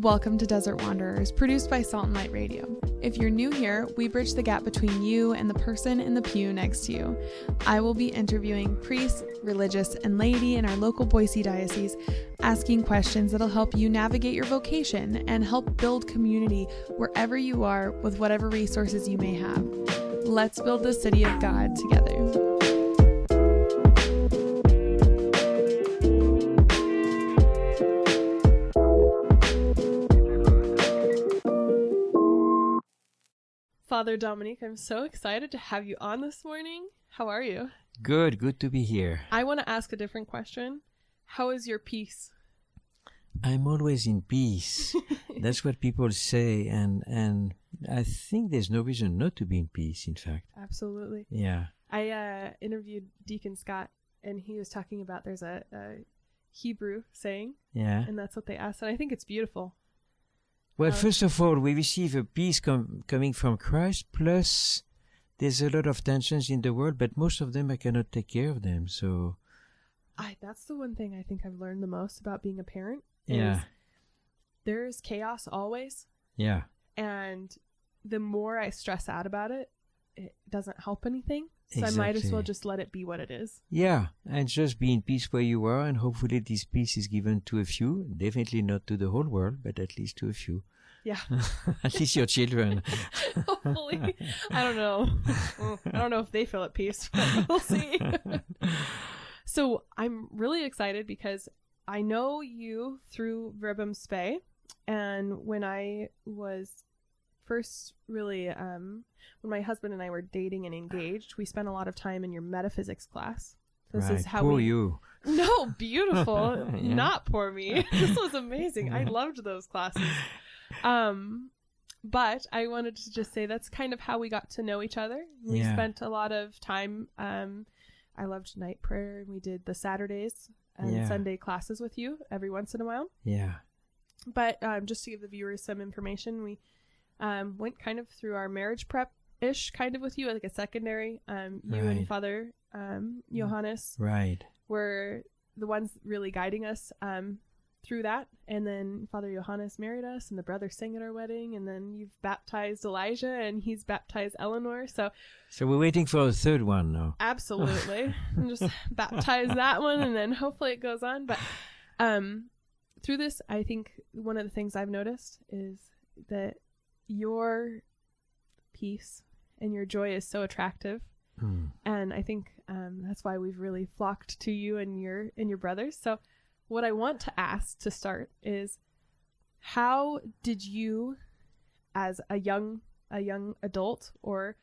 Welcome to Desert Wanderers, produced by Salt and Light Radio. If you're new here, we bridge the gap between you and the person in the pew next to you. I will be interviewing priests, religious, and laity in our local Boise diocese, asking questions that'll help you navigate your vocation and help build community wherever you are with whatever resources you may have. Let's build the city of God together. Father Dominique, I'm so excited to have you on this morning. How are you? Good to be here. I want to ask a different question. How is your peace? I'm always in peace. That's what people say, and I think there's no reason not to be in peace, in fact. Absolutely. Yeah. I interviewed Deacon Scott, and he was talking about there's a Hebrew saying, yeah, and that's what they asked, and I think it's beautiful. Well, first of all, we receive a peace coming from Christ, plus there's a lot of tensions in the world, but most of them I cannot take care of them, so... That's the one thing I think I've learned the most about being a parent. Yeah. There's chaos always. Yeah. And the more I stress out about it, it doesn't help anything. So Exactly. I might as well just let it be what it is. Yeah, and just be in peace where you are, and hopefully this peace is given to a few, definitely not to the whole world, but at least to a few. Yeah. At least your children. Hopefully. I don't know. I don't know if they feel at peace, but we'll see. So I'm really excited because I know you through Verbum Spei, and when I was first really, when my husband and I were dating and engaged, we spent a lot of time in your metaphysics class. This right. is how poor you. No, beautiful. Yeah. Not poor me. This was amazing. I loved those classes. But I wanted to just say that's kind of how we got to know each other. We spent a lot of time. I loved night prayer, and we did the Saturdays and Sunday classes with you every once in a while. Yeah. But just to give the viewers some information, we went kind of through our marriage prep-ish kind of with you, like a secondary. You and Father Johannes were the ones really guiding us through that. And then Father Johannes married us, and the brothers sang at our wedding. And then you've baptized Elijah, and he's baptized Eleanor. So we're waiting for a third one now. Absolutely. Just baptize that one, and then hopefully it goes on. But through this, I think one of the things I've noticed is that your peace and your joy is so attractive. And I think that's why we've really flocked to you and your brothers. So what I want to ask to start is, how did you, as a young adult, or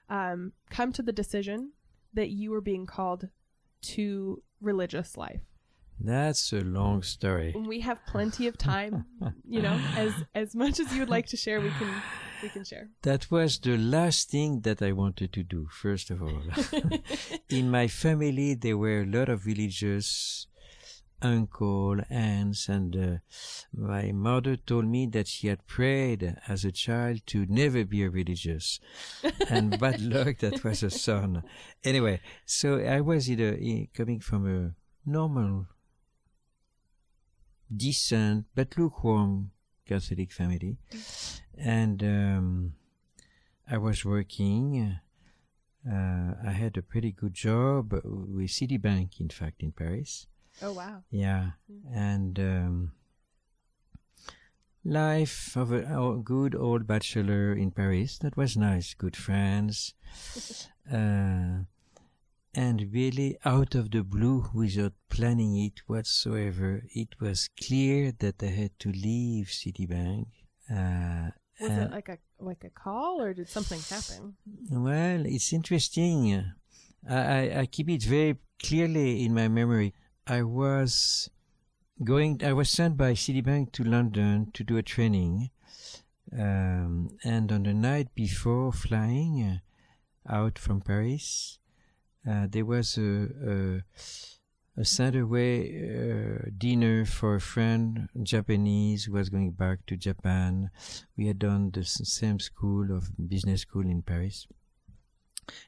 come to the decision that you were being called to religious life? That's a long story. We have plenty of time, as much as you would like to share, we can share. That was the last thing that I wanted to do, first of all. In my family, there were a lot of religious uncle, aunts, and my mother told me that she had prayed as a child to never be a religious. And bad luck, that was a son. Anyway, so I was coming from a normal, decent, but lukewarm Catholic family. And I was working. I had a pretty good job with Citibank, in fact, in Paris. Oh, wow. Yeah. And life of a good old bachelor in Paris. That was nice. Good friends. And really, out of the blue, without planning it whatsoever, it was clear that I had to leave Citibank. Was it like a call, or did something happen? Well, it's interesting. I keep it very clearly in my memory. I was sent by Citibank to London to do a training. And on the night before flying out from Paris, there was a sent away dinner for a friend, Japanese, who was going back to Japan. We had done the same business school in Paris.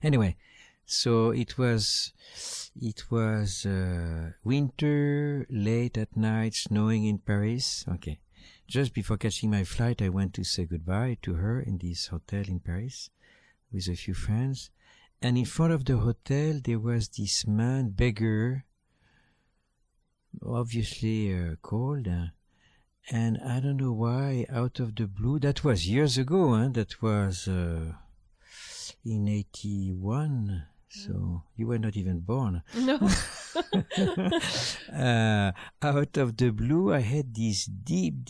Anyway, so it was winter, late at night, snowing in Paris. Okay, just before catching my flight, I went to say goodbye to her in this hotel in Paris with a few friends. And in front of the hotel, there was this man, Beggar, obviously cold. And I don't know why, out of the blue, that was years ago, that was in 81. So you were not even born. No. Out of the blue, I had this deep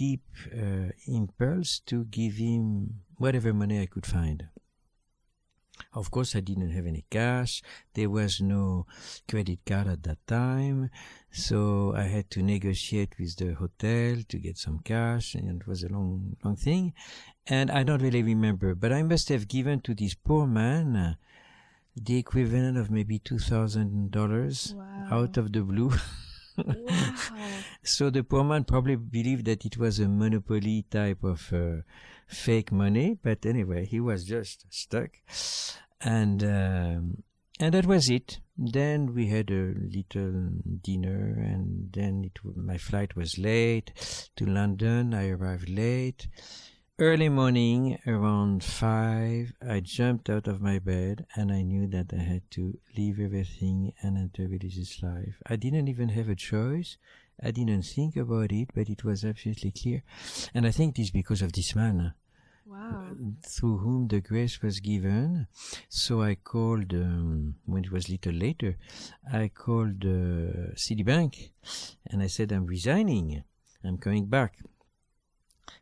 impulse to give him whatever money I could find. Of course, I didn't have any cash. There was no credit card at that time. So I had to negotiate with the hotel to get some cash. And it was a long thing. And I don't really remember. But I must have given to this poor man the equivalent of maybe $2,000 out of the blue. Wow. So the poor man probably believed that it was a monopoly type of fake money, but anyway, he was just stuck, and that was it. Then we had a little dinner, and then my flight was late to London. I arrived late. Early morning, around 5, I jumped out of my bed and I knew that I had to leave everything and enter religious life. I didn't even have a choice. I didn't think about it, but it was absolutely clear. And I think this is because of this man. Wow. Through whom the grace was given. So I called, when it was a little later, I called Citibank and I said, I'm resigning. I'm coming back.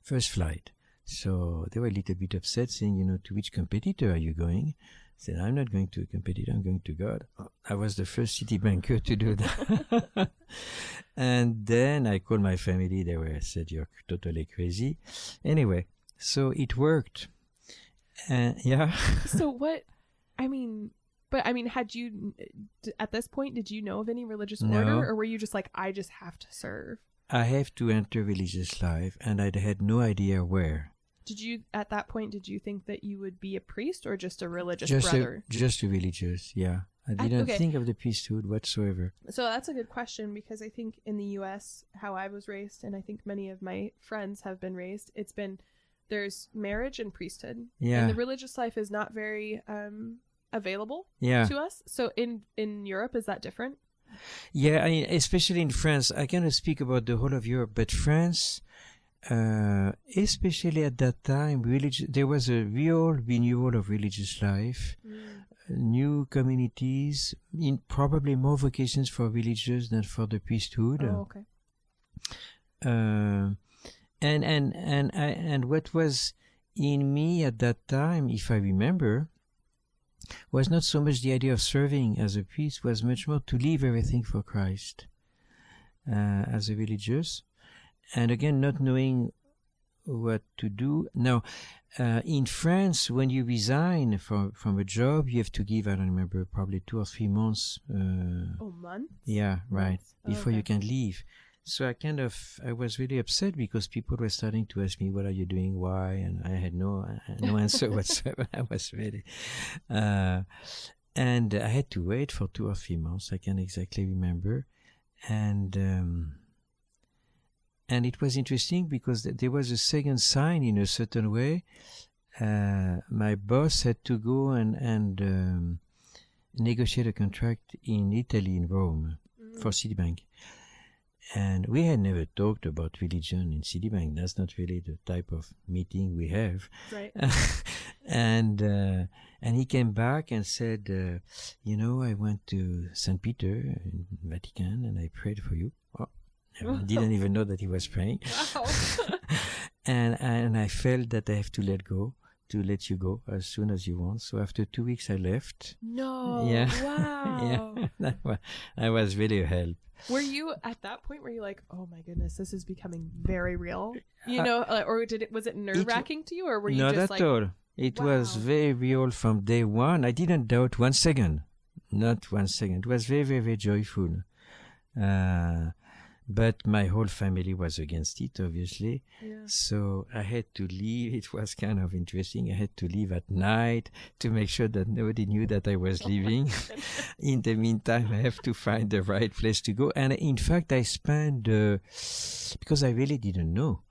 First flight. So they were a little bit upset, saying, to which competitor are you going? I said, I'm not going to a competitor, I'm going to God. I was the first Citibanker to do that. And then I called my family. I said, you're totally crazy. Anyway, so it worked. Yeah. So had you, at this point, did you know of any religious order? Or were you just like, I just have to serve? I have to enter religious life, and I had no idea where. At that point, did you think that you would be a priest or just a religious just brother? Just a religious, yeah. I didn't think of the priesthood whatsoever. So that's a good question, because I think in the U.S., how I was raised, and I think many of my friends have been raised, there's marriage and priesthood. Yeah. And the religious life is not very available to us. So in Europe, is that different? Yeah, especially in France. I cannot speak about the whole of Europe, but France, especially at that time, there was a real renewal of religious life, new communities, probably more vocations for religious than for the priesthood. Oh, okay. And what was in me at that time, if I remember, was not so much the idea of serving as a priest, was much more to leave everything for Christ as a religious. And again, not knowing what to do. Now, in France, when you resign from a job, you have to give, I don't remember, probably 2 or 3 months. Months? Yeah, right. Months. Before you can leave. So I was really upset because people were starting to ask me, what are you doing? Why? And I had no answer whatsoever. I was ready. And I had to wait for 2 or 3 months. I can't exactly remember. And it was interesting because there was a second sign in a certain way. My boss had to go and negotiate a contract in Italy, in Rome, for Citibank. And we had never talked about religion in Citibank. That's not really the type of meeting we have. Right. And he came back and said, I went to St. Peter in Vatican and I prayed for you. Oh, I didn't even know that he was praying. Wow. and I felt that I have to let you go as soon as you want. So after 2 weeks, I left. No. Yeah. Wow. Yeah. I was really a help. Were you at that point? Were you like, "Oh my goodness, this is becoming very real"? Or was it nerve-wracking to you, or were you just like? Not at all. It was very real from day one. I didn't doubt 1 second, not 1 second. It was very, very, very joyful. But my whole family was against it, obviously. Yeah. So I had to leave. It was kind of interesting. I had to leave at night to make sure that nobody knew that I was leaving. In the meantime, I have to find the right place to go. And in fact, I spent, because I really didn't know,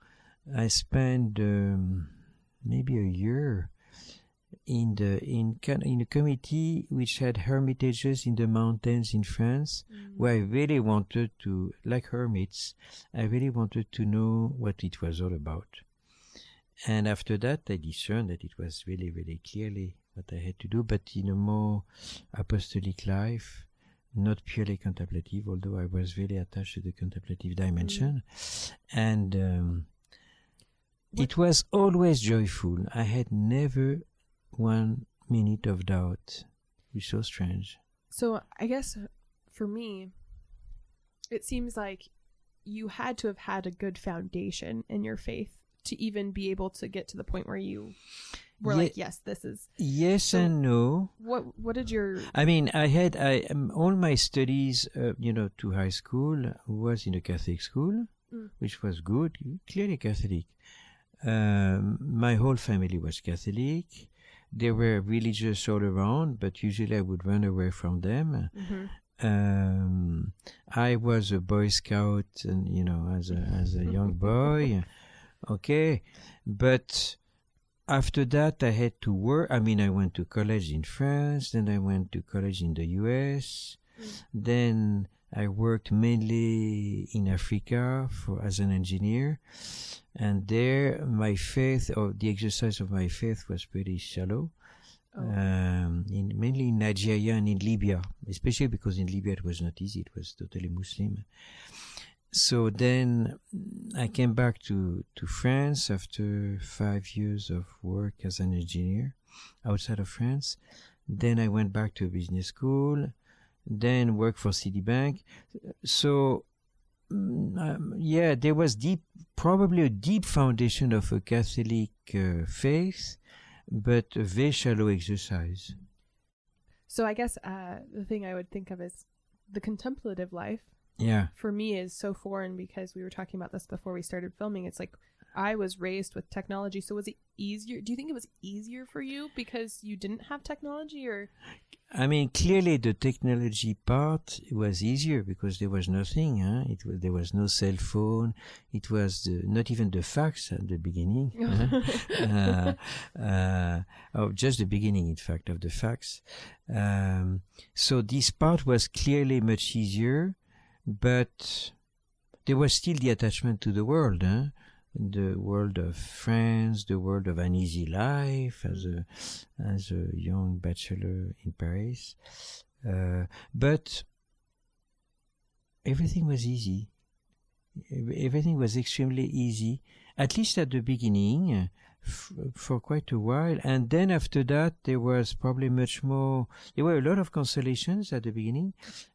I spent maybe a year in a committee which had hermitages in the mountains in France, where I really wanted to, like hermits, I really wanted to know what it was all about. And after that, I discerned that it was really, really clearly what I had to do, but in a more apostolic life, not purely contemplative, although I was really attached to the contemplative dimension. And it was always joyful. I had never 1 minute of doubt. It's so strange. So I guess for me, it seems like you had to have had a good foundation in your faith to even be able to get to the point where you were like, yes, this is. Yes, so and no. What did your? I mean, I had all my studies, to high school was in a Catholic school, which was good, clearly Catholic. My whole family was Catholic. They were religious all around, but usually I would run away from them. I was a Boy Scout, and as a young boy, okay. But after that, I had to work. I mean, I went to college in France, then I went to college in the U.S. Then I worked mainly in Africa as an engineer. And there, my faith, or the exercise of my faith, was pretty shallow. Mainly in Nigeria and in Libya, especially because in Libya it was not easy. It was totally Muslim. So then I came back to France after 5 years of work as an engineer outside of France. Then I went back to a business school, then worked for Citibank. So there was probably a deep foundation of a Catholic faith, but a very shallow exercise. So I guess the thing I would think of is the contemplative life. Yeah. For me is so foreign because we were talking about this before we started filming. It's like I was raised with technology. So was it easier? Do you think it was easier for you because you didn't have technology, or? I mean, clearly the technology part was easier because there was nothing. There was no cell phone. It was not even the fax at the beginning. Just the beginning, in fact, of the fax. So this part was clearly much easier, but there was still the attachment to the world. The world of France, the world of an easy life as a young bachelor in Paris, but everything was easy. Everything was extremely easy, at least at the beginning, for quite a while, and then after that there was probably much more. There were a lot of consolations at the beginning,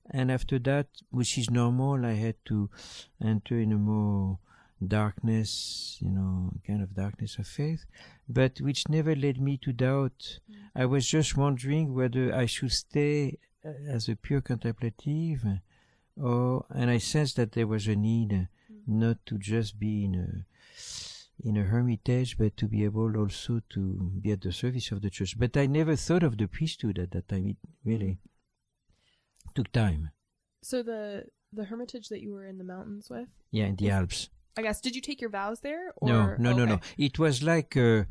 and after that, which is normal, I had to enter in a more darkness, kind of darkness of faith, but which never led me to doubt. I was just wondering whether I should stay as a pure contemplative, and I sensed that there was a need not to just be in a hermitage, but to be able also to be at the service of the church. But I never thought of the priesthood at that time. It really took time. So the hermitage that you were in the mountains with? Yeah, in the Alps. I guess, did you take your vows there? Or? No. It was like, I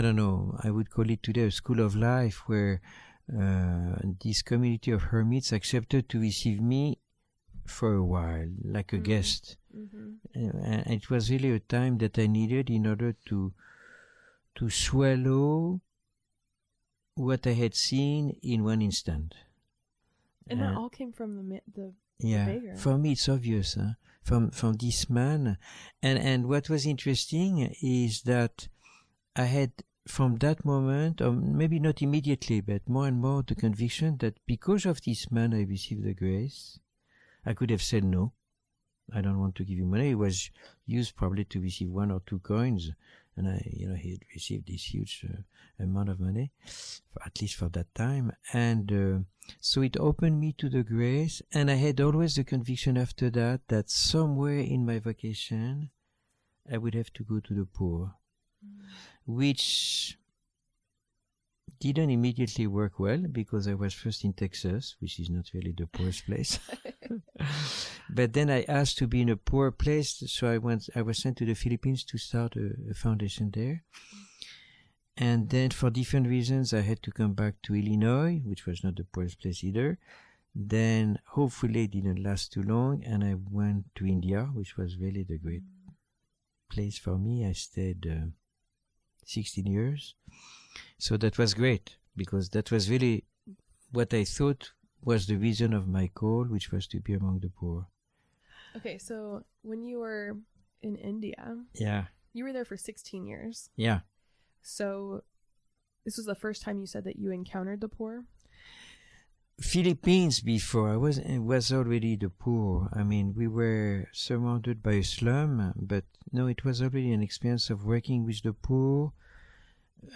don't know, I would call it today a school of life, where this community of hermits accepted to receive me for a while, like a guest. And it was really a time that I needed in order to swallow what I had seen in one instant. And that all came from the beggar. For me it's obvious, from this man. And what was interesting is that I had, from that moment, or maybe not immediately, but more and more, the conviction that because of this man I received the grace. I could have said no, I don't want to give you money. It was used probably to receive 1 or 2 coins, and he had received this huge amount of money, at least for that time. And so it opened me to the grace, and I had always the conviction after that somewhere in my vocation I would have to go to the poor, which didn't immediately work well because I was first in Texas, which is not really the poorest place. But then I asked to be in a poor place, so I was sent to the Philippines to start a foundation there. And then for different reasons, I had to come back to Illinois, which was not the poorest place either. Then hopefully it didn't last too long, and I went to India, which was really the great place for me. I stayed 16 years. So that was great, because that was really what I thought was the reason of my call, which was to be among the poor. Okay, so when you were in India, you were there for 16 years. Yeah. So this was the first time you said that you encountered the poor? Philippines before, I was already the poor. I mean, we were surrounded by a slum, but no, it was already an experience of working with the poor.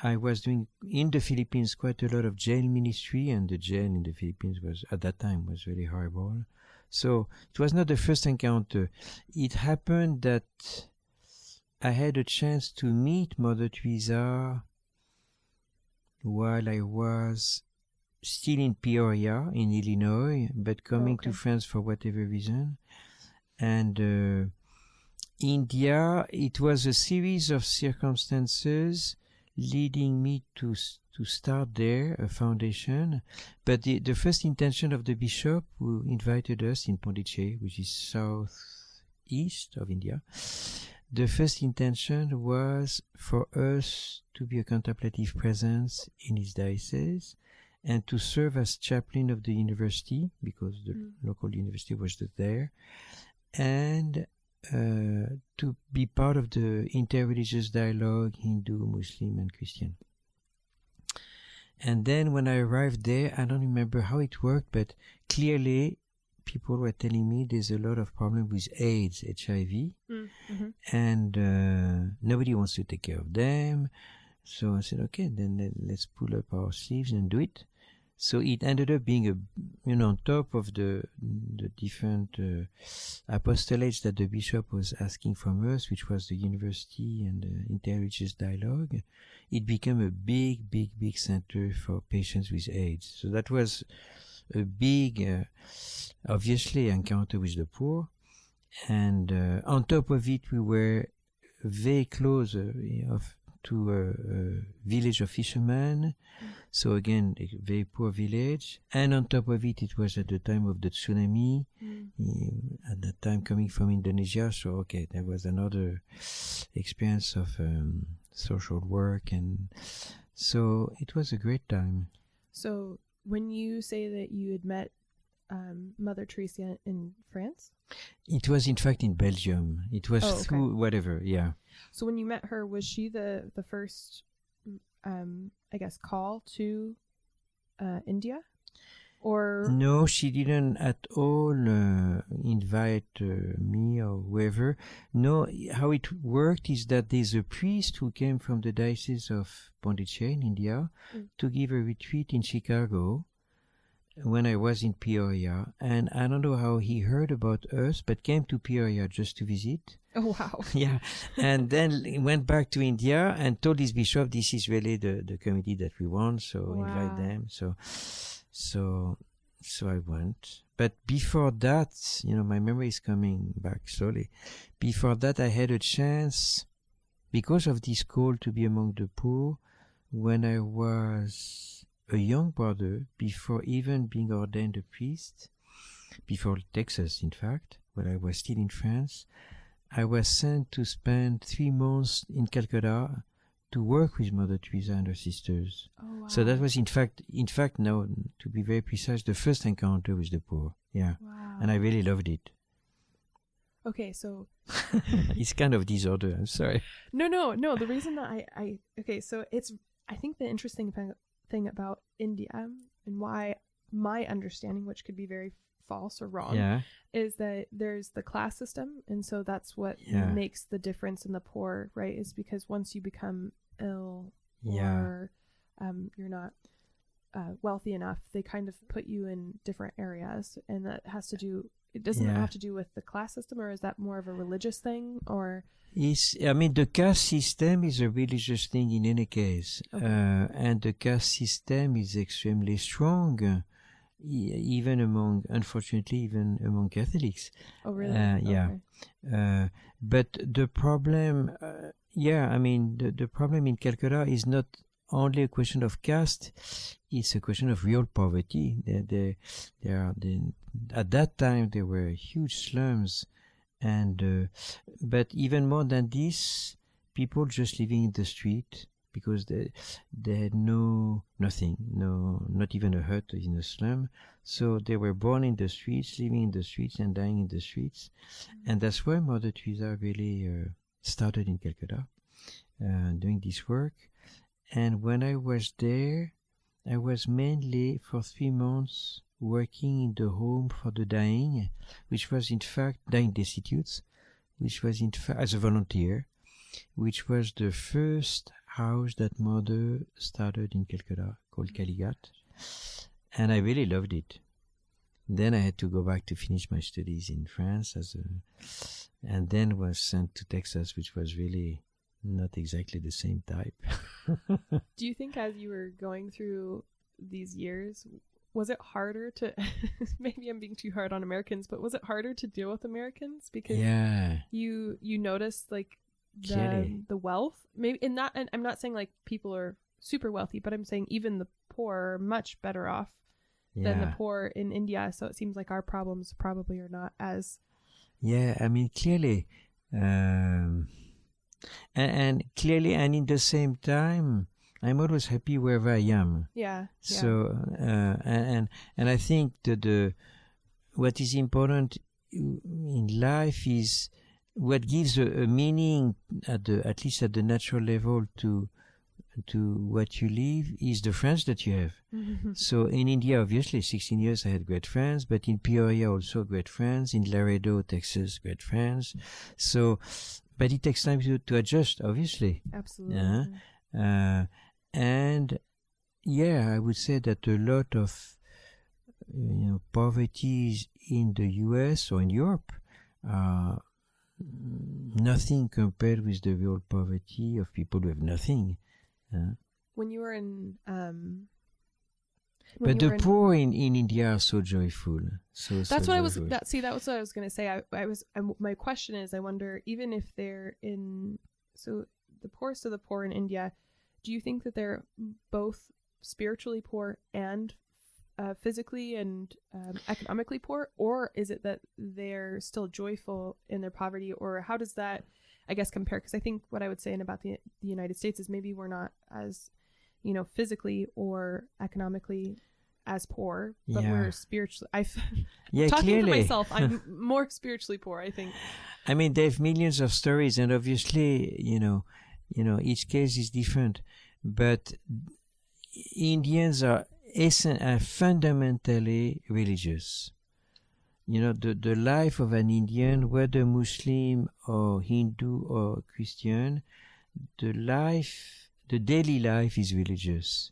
I was doing in the Philippines quite a lot of jail ministry, and the jail in the Philippines was, at that time, was really horrible. So it was not the first encounter. It happened that I had a chance to meet Mother Teresa while I was still in Peoria in Illinois, but coming to France for whatever reason. And India, it was a series of circumstances leading me to start there a foundation. But the first intention of the bishop who invited us in Pondicherry, which is southeast of India, the first intention was for us to be a contemplative presence in his diocese and to serve as chaplain of the university, because the local university was there, and to be part of the interreligious dialogue, Hindu, Muslim, and Christian. And then when I arrived there, I don't remember how it worked, but clearly people were telling me there's a lot of problem with AIDS, HIV, and nobody wants to take care of them. So I said, okay, then let's pull up our sleeves and do it. So it ended up being on top of the different apostolates that the bishop was asking from us, which was the university and the interreligious dialogue. It became a big center for patients with AIDS. So that was a big, obviously, encounter with the poor. And on top of it, we were very close to a village of fishermen. So again, a very poor village. And on top of it, it was at the time of the tsunami, at that time coming from Indonesia. So, okay, there was another experience of social work. And so it was a great time. So when you say that you had met Mother Teresa in France? It was in fact in Belgium. It was through whatever, yeah. So when you met her, was she the first, I guess, call to India? Or no, she didn't at all invite me or whoever. No, how it worked is that there's a priest who came from the Diocese of Pondicherry in India to give a retreat in Chicago when I was in Peoria, and I don't know how he heard about us, but came to Peoria just to visit. Oh, wow. Yeah. And then he went back to India and told his bishop, this is really the committee that we want, so invite them. So I went. But before that, my memory is coming back slowly. Before that, I had a chance, because of this call to be among the poor, when I was a young brother, before even being ordained a priest, before Texas, in fact, when I was still in France, I was sent to spend 3 months in Calcutta to work with Mother Teresa and her sisters. Oh, wow. So that was, in fact, now, to be very precise, the first encounter with the poor. Yeah. Wow. And I really loved it. Okay, so... It's kind of disorder, I'm sorry. No. The reason that okay, so I think the interesting thing about India and why my understanding, which could be very false or wrong, is that there's the class system, and so that's what makes the difference in the poor, right? Is because once you become ill or you're not wealthy enough, they kind of put you in different areas, and that has to do It doesn't have to do with the class system, or is that more of a religious thing? Or the caste system is a religious thing in any case, and the caste system is extremely strong, even among Catholics. Oh, really? Yeah. Okay. But the problem, the problem in Calcutta is not only a question of caste; it's a question of real poverty. At that time there were huge slums, and but even more than this, people just living in the street because they had nothing, not even a hut in a slum. So they were born in the streets, living in the streets, and dying in the streets. And that's where Mother Teresa really started in Calcutta, doing this work. And when I was there, I was mainly for 3 months working in the home for the dying, which was in fact dying destitutes, which was in fact as a volunteer, which was the first house that Mother started in Calcutta, called Kaligat, and I really loved it. Then I had to go back to finish my studies in France and then was sent to Texas, which was really not exactly the same type. Do you think as you were going through these years, was it harder to, maybe I'm being too hard on Americans, but was it harder to deal with Americans? Because you noticed like the wealth, maybe in that, and I'm not saying like people are super wealthy, but I'm saying even the poor are much better off than the poor in India. So it seems like our problems probably are not as... Yeah, I mean, clearly, and clearly, and in the same time, I'm always happy wherever I am. Yeah. So, and I think that what is important in life is what gives a meaning at least at the natural level to what you live is the friends that you have. Mm-hmm. So in India, obviously, 16 years I had great friends, but in Peoria also great friends, in Laredo, Texas, great friends. So, but it takes time to adjust, obviously. Absolutely. And yeah, I would say that a lot of poverty in the US or in Europe are nothing compared with the real poverty of people who have nothing. When you were in but the poor in India are so joyful. That's what I was. That was what I was going to say. My question is, I wonder, even if they're in, so the poorest of the poor in India, do you think that they're both spiritually poor and physically and economically poor, or is it that they're still joyful in their poverty, or how does that, I guess, compare? Because I think what I would say about the United States is maybe we're not as, physically or economically as poor, but we're spiritually. Talking clearly. for myself, I'm more spiritually poor, I think. I mean, they have millions of stories, and obviously, each case is different. But Indians are fundamentally religious. The life of an Indian, whether Muslim or Hindu or Christian, the daily life is religious.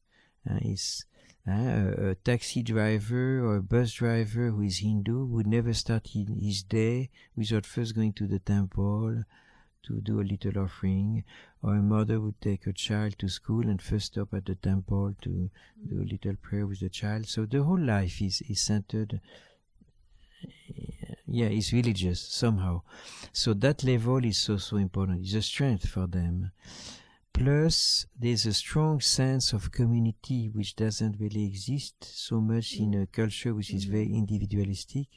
A taxi driver or a bus driver who is Hindu would never start his day without first going to the temple to do a little offering, or a mother would take her child to school and first stop at the temple to do a little prayer with the child. So the whole life is centered, is religious somehow. So that level is so important. It's a strength for them. Plus, there's a strong sense of community which doesn't really exist so much in a culture which is very individualistic.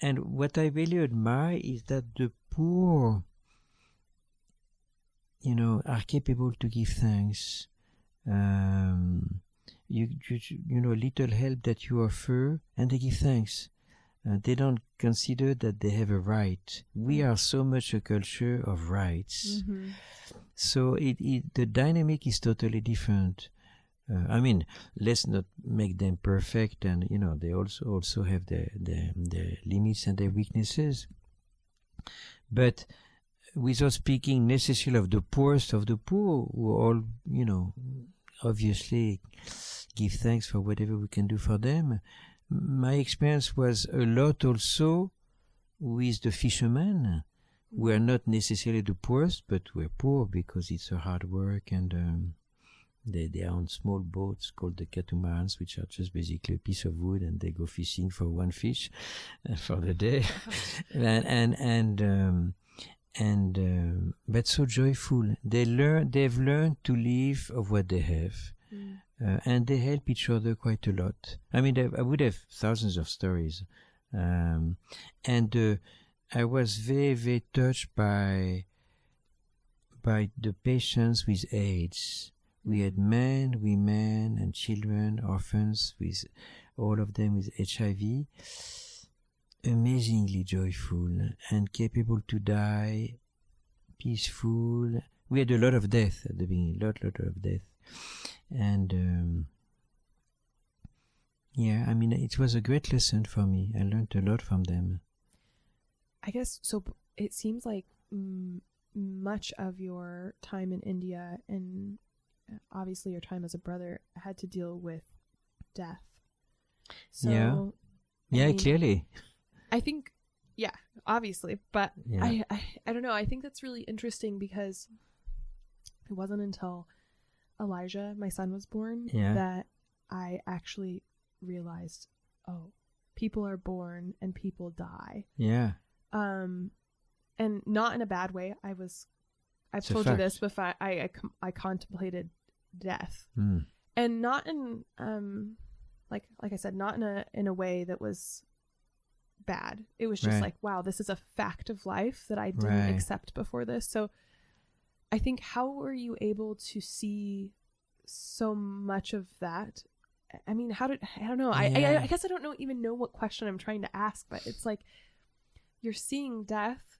And what I really admire is that the poor, are capable to give thanks. A little help that you offer, and they give thanks. They don't consider that they have a right. We are so much a culture of rights. Mm-hmm. So the dynamic is totally different. Let's not make them perfect, and they also have their limits and their weaknesses. But without speaking necessarily of the poorest of the poor, who all obviously give thanks for whatever we can do for them. My experience was a lot also with the fishermen, who are not necessarily the poorest, but were poor because it's a hard work, and they are on small boats called the catamarans, which are just basically a piece of wood, and they go fishing for one fish for the day, but so joyful. They've learned to live of what they have. And they help each other quite a lot. I mean, I would have thousands of stories. And I was very, very touched by the patients with AIDS. We had men, women, and children, orphans, with all of them with HIV. Amazingly joyful and capable to die, peaceful. We had a lot of death at the beginning, lot of death. And I mean, it was a great lesson for me. I learned a lot from them. I guess so. It seems like much of your time in India, and obviously your time as a brother, had to deal with death. So, I mean, clearly. I think, obviously, but yeah. I don't know. I think that's really interesting because it wasn't until Elijah, my son, was born that I actually realized, people are born and people die. Yeah. And not in a bad way. I've told you this before. I contemplated death, and not in like I said, not in a way that was bad. It was just like, wow, this is a fact of life that I didn't accept before this. So I think, how were you able to see so much of that? I mean, I don't know. I guess I don't even know what question I'm trying to ask, but it's like you're seeing death,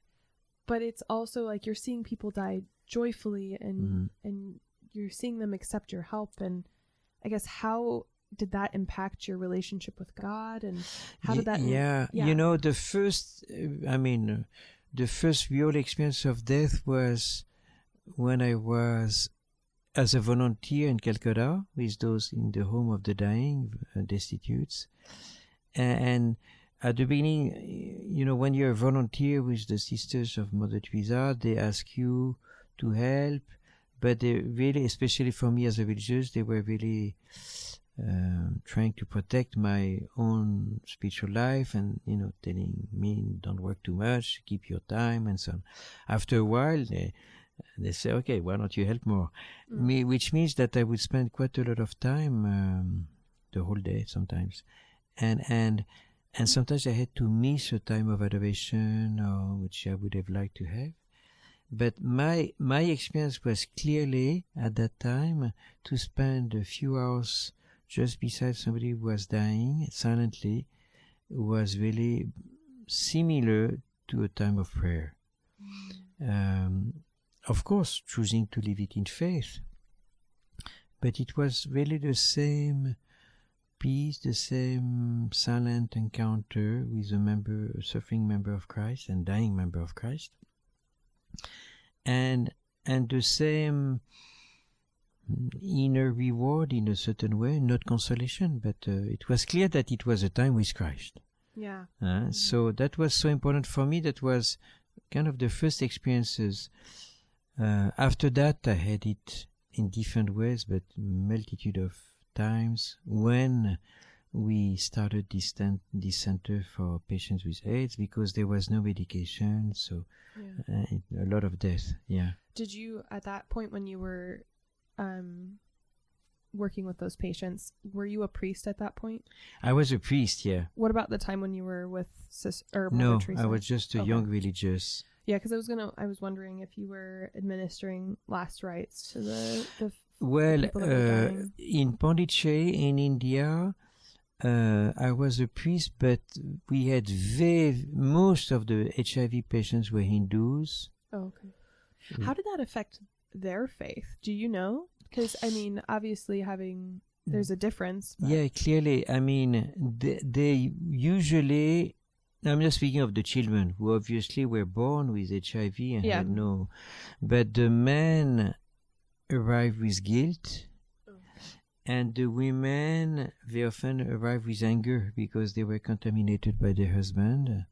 but it's also like you're seeing people die joyfully, and you're seeing them accept your help. And I guess, how did that impact your relationship with God, and how did that? You know, the first real experience of death was when I was as a volunteer in Calcutta with those in the home of the dying, destitutes. And at the beginning, you know, when you're a volunteer with the Sisters of Mother Teresa, they ask you to help, but they really, especially for me as a religious, they were really trying to protect my own spiritual life, and, you know, telling me, don't work too much, keep your time, and so on. After a while, they say, okay, why don't you help more? Which means that I would spend quite a lot of time, the whole day sometimes. And sometimes I had to miss a time of adoration, or which I would have liked to have. But my experience was clearly at that time to spend a few hours just beside somebody who was dying silently was really similar to a time of prayer. Of course, choosing to live it in faith, but it was really the same peace, the same silent encounter with a suffering member of Christ and dying member of Christ, and the same inner reward in a certain way, not consolation, but it was clear that it was a time with Christ. Yeah. So that was so important for me. That was kind of the first experiences. After that, I had it in different ways, but multitude of times when we started this center for patients with AIDS, because there was no medication, so a lot of death. Yeah. Did you, at that point when you were working with those patients, were you a priest at that point? I was a priest, yeah. What about the time when you were with No, Teresa? I was just a young religious. Yeah, because I was wondering if you were administering last rites to the well, people that were dying. In Pondicherry, in India, I was a priest, but we had most of the HIV patients were Hindus. Oh, okay. How did that affect their faith? Do you know? Because, I mean, obviously there's a difference. But... Yeah, clearly. I mean, they usually, I'm not speaking of the children who obviously were born with HIV and had no, but the men arrived with guilt And the women, they often arrive with anger because they were contaminated by their husband.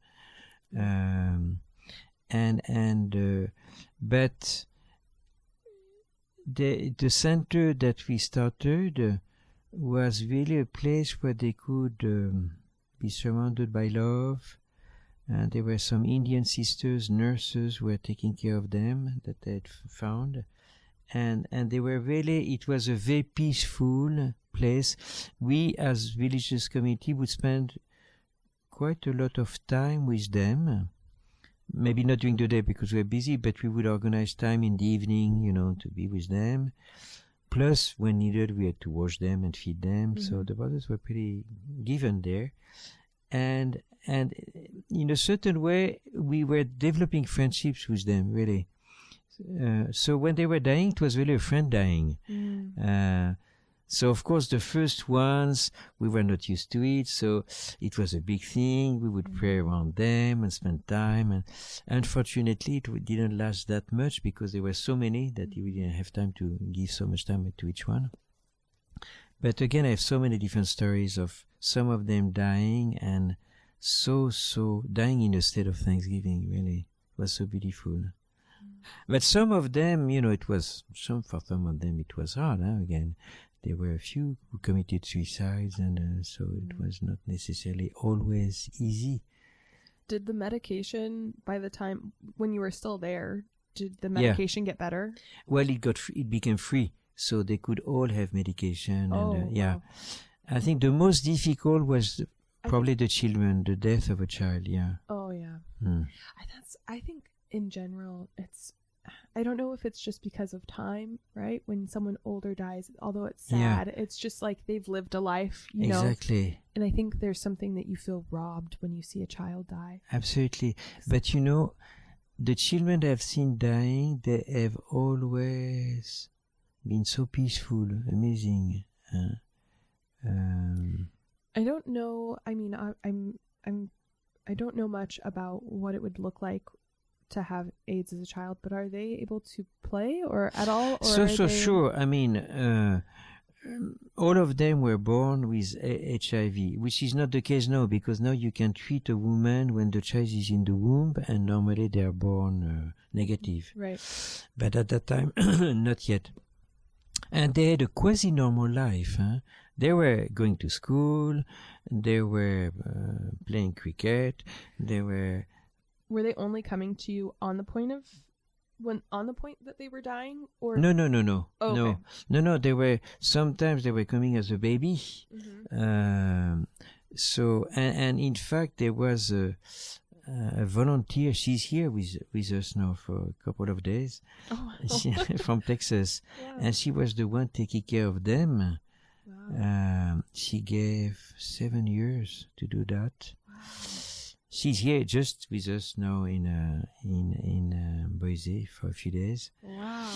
But the center that we started was really a place where they could be surrounded by love. And there were some Indian sisters, nurses, who were taking care of them that they had found. And they were really, it was a very peaceful place. We as religious community would spend quite a lot of time with them. Maybe not during the day because we were busy, but we would organize time in the evening, to be with them. Plus, when needed, we had to wash them and feed them. Mm-hmm. So the brothers were pretty given there. And in a certain way, we were developing friendships with them, really. So when they were dying, it was really a friend dying. So of course, the first ones, we were not used to it, so it was a big thing. We would pray around them and spend time. And unfortunately, it didn't last that much because there were so many that we didn't have time to give so much time to each one. But again, I have so many different stories of some of them dying and so dying in a state of thanksgiving, really. It was so beautiful. But some of them, for some of them it was hard, again. There were a few who committed suicides, and so it was not necessarily always easy. Did the medication, by the time, when you were still there, did the medication get better? Well, it became free, so they could all have medication. Wow. I think the most difficult was probably the children, the death of a child, Oh, yeah. I think in general, I don't know if it's just because of time, right? When someone older dies, although it's sad, it's just like they've lived a life, Exactly. And I think there's something that you feel robbed when you see a child die. Absolutely. But the children that I've seen dying, they have always been so peaceful, amazing. I don't know. I mean, I don't know much about what it would look like to have AIDS as a child, but are they able to play or at all? Or sure. I mean, all of them were born with HIV, which is not the case now, because now you can treat a woman when the child is in the womb, and normally they are born negative. Right. But at that time, not yet. And they had a quasi-normal life. They were going to school. They were playing cricket. Were they only coming to you on the point that they were dying, or no? Oh, okay. No. Sometimes they were coming as a baby. Mm-hmm. So in fact there was a volunteer. She's here with us now for a couple of days. From Texas. Wow. And she was the one taking care of them. Wow. She gave 7 years to do that. Wow. She's here just with us now in Boise for a few days. Wow.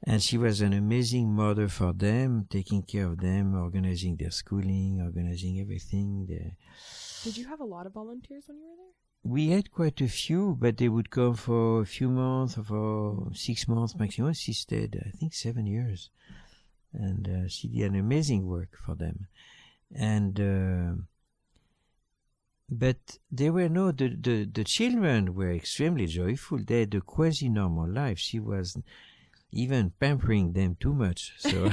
And she was an amazing mother for them, taking care of them, organizing their schooling, organizing everything. Did you have a lot of volunteers when you were there? We had quite a few, but they would come for a few months or for 6 months maximum. She stayed, I think, 7 years. And she did an amazing work for them. And but they were the children were extremely joyful. They had a quasi-normal life. She was even pampering them too much. So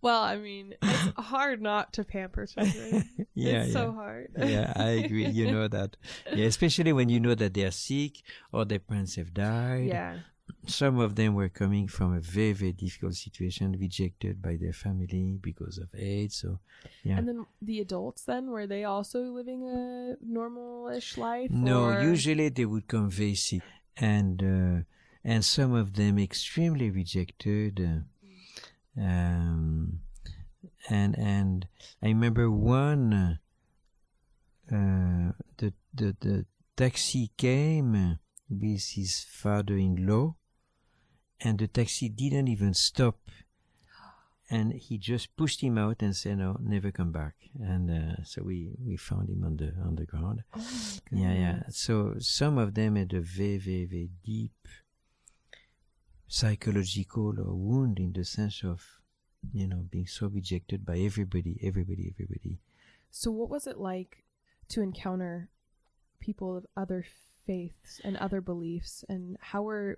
well, I mean, it's hard not to pamper children. It's so hard. Yeah, I agree. You know that. Yeah, especially when you know that they are sick or their parents have died. Yeah. Some of them were coming from a very, very difficult situation, rejected by their family because of AIDS. So, yeah. And then the adults, were they also living a normal-ish life? No, usually they would come very sick, and some of them extremely rejected. And I remember one. The taxi came with his father-in-law, and the taxi didn't even stop, and he just pushed him out and said, "No, never come back." And so we found him on the ground. Oh yeah. So some of them had a very, very, very deep psychological wound, in the sense of being so rejected by everybody. So what was it like to encounter people of other faiths and other beliefs, and how were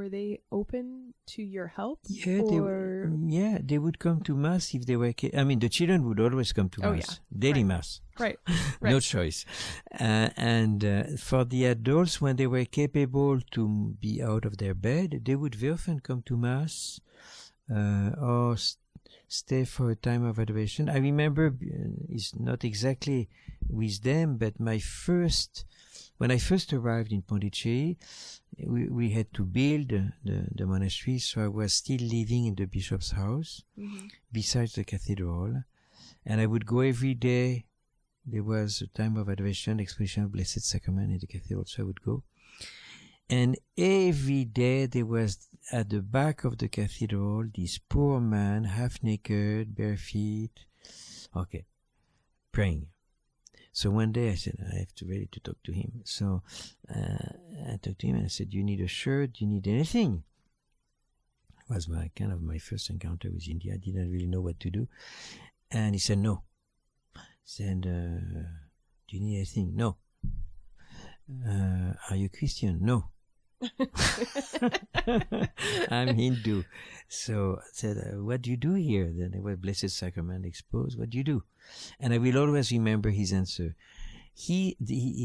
they open to your help? Yeah, they would come to mass if they were. The children would always come to mass, daily mass. Right. No choice. And for the adults, when they were capable to be out of their bed, they would very often come to mass or stay for a time of adoration. I remember it's not exactly with them, but when I first arrived in Pondicherry, we had to build the monastery, so I was still living in the bishop's house, besides the cathedral, and I would go every day. There was a time of adoration, exposition of Blessed Sacrament in the cathedral, so I would go. And every day there was at the back of the cathedral this poor man, half naked, bare feet, praying. So one day I said, I have to ready to talk to him. So I talked to him and I said, "Do you need a shirt? Do you need anything?" It was my first encounter with India. I didn't really know what to do. And he said, "No." I said, "Do you need anything?" "No." "Are you Christian?" "No." "I'm Hindu." So I said, "What do you do here?" Then there was Blessed Sacrament exposed. "What do you do?" And I will always remember his answer. He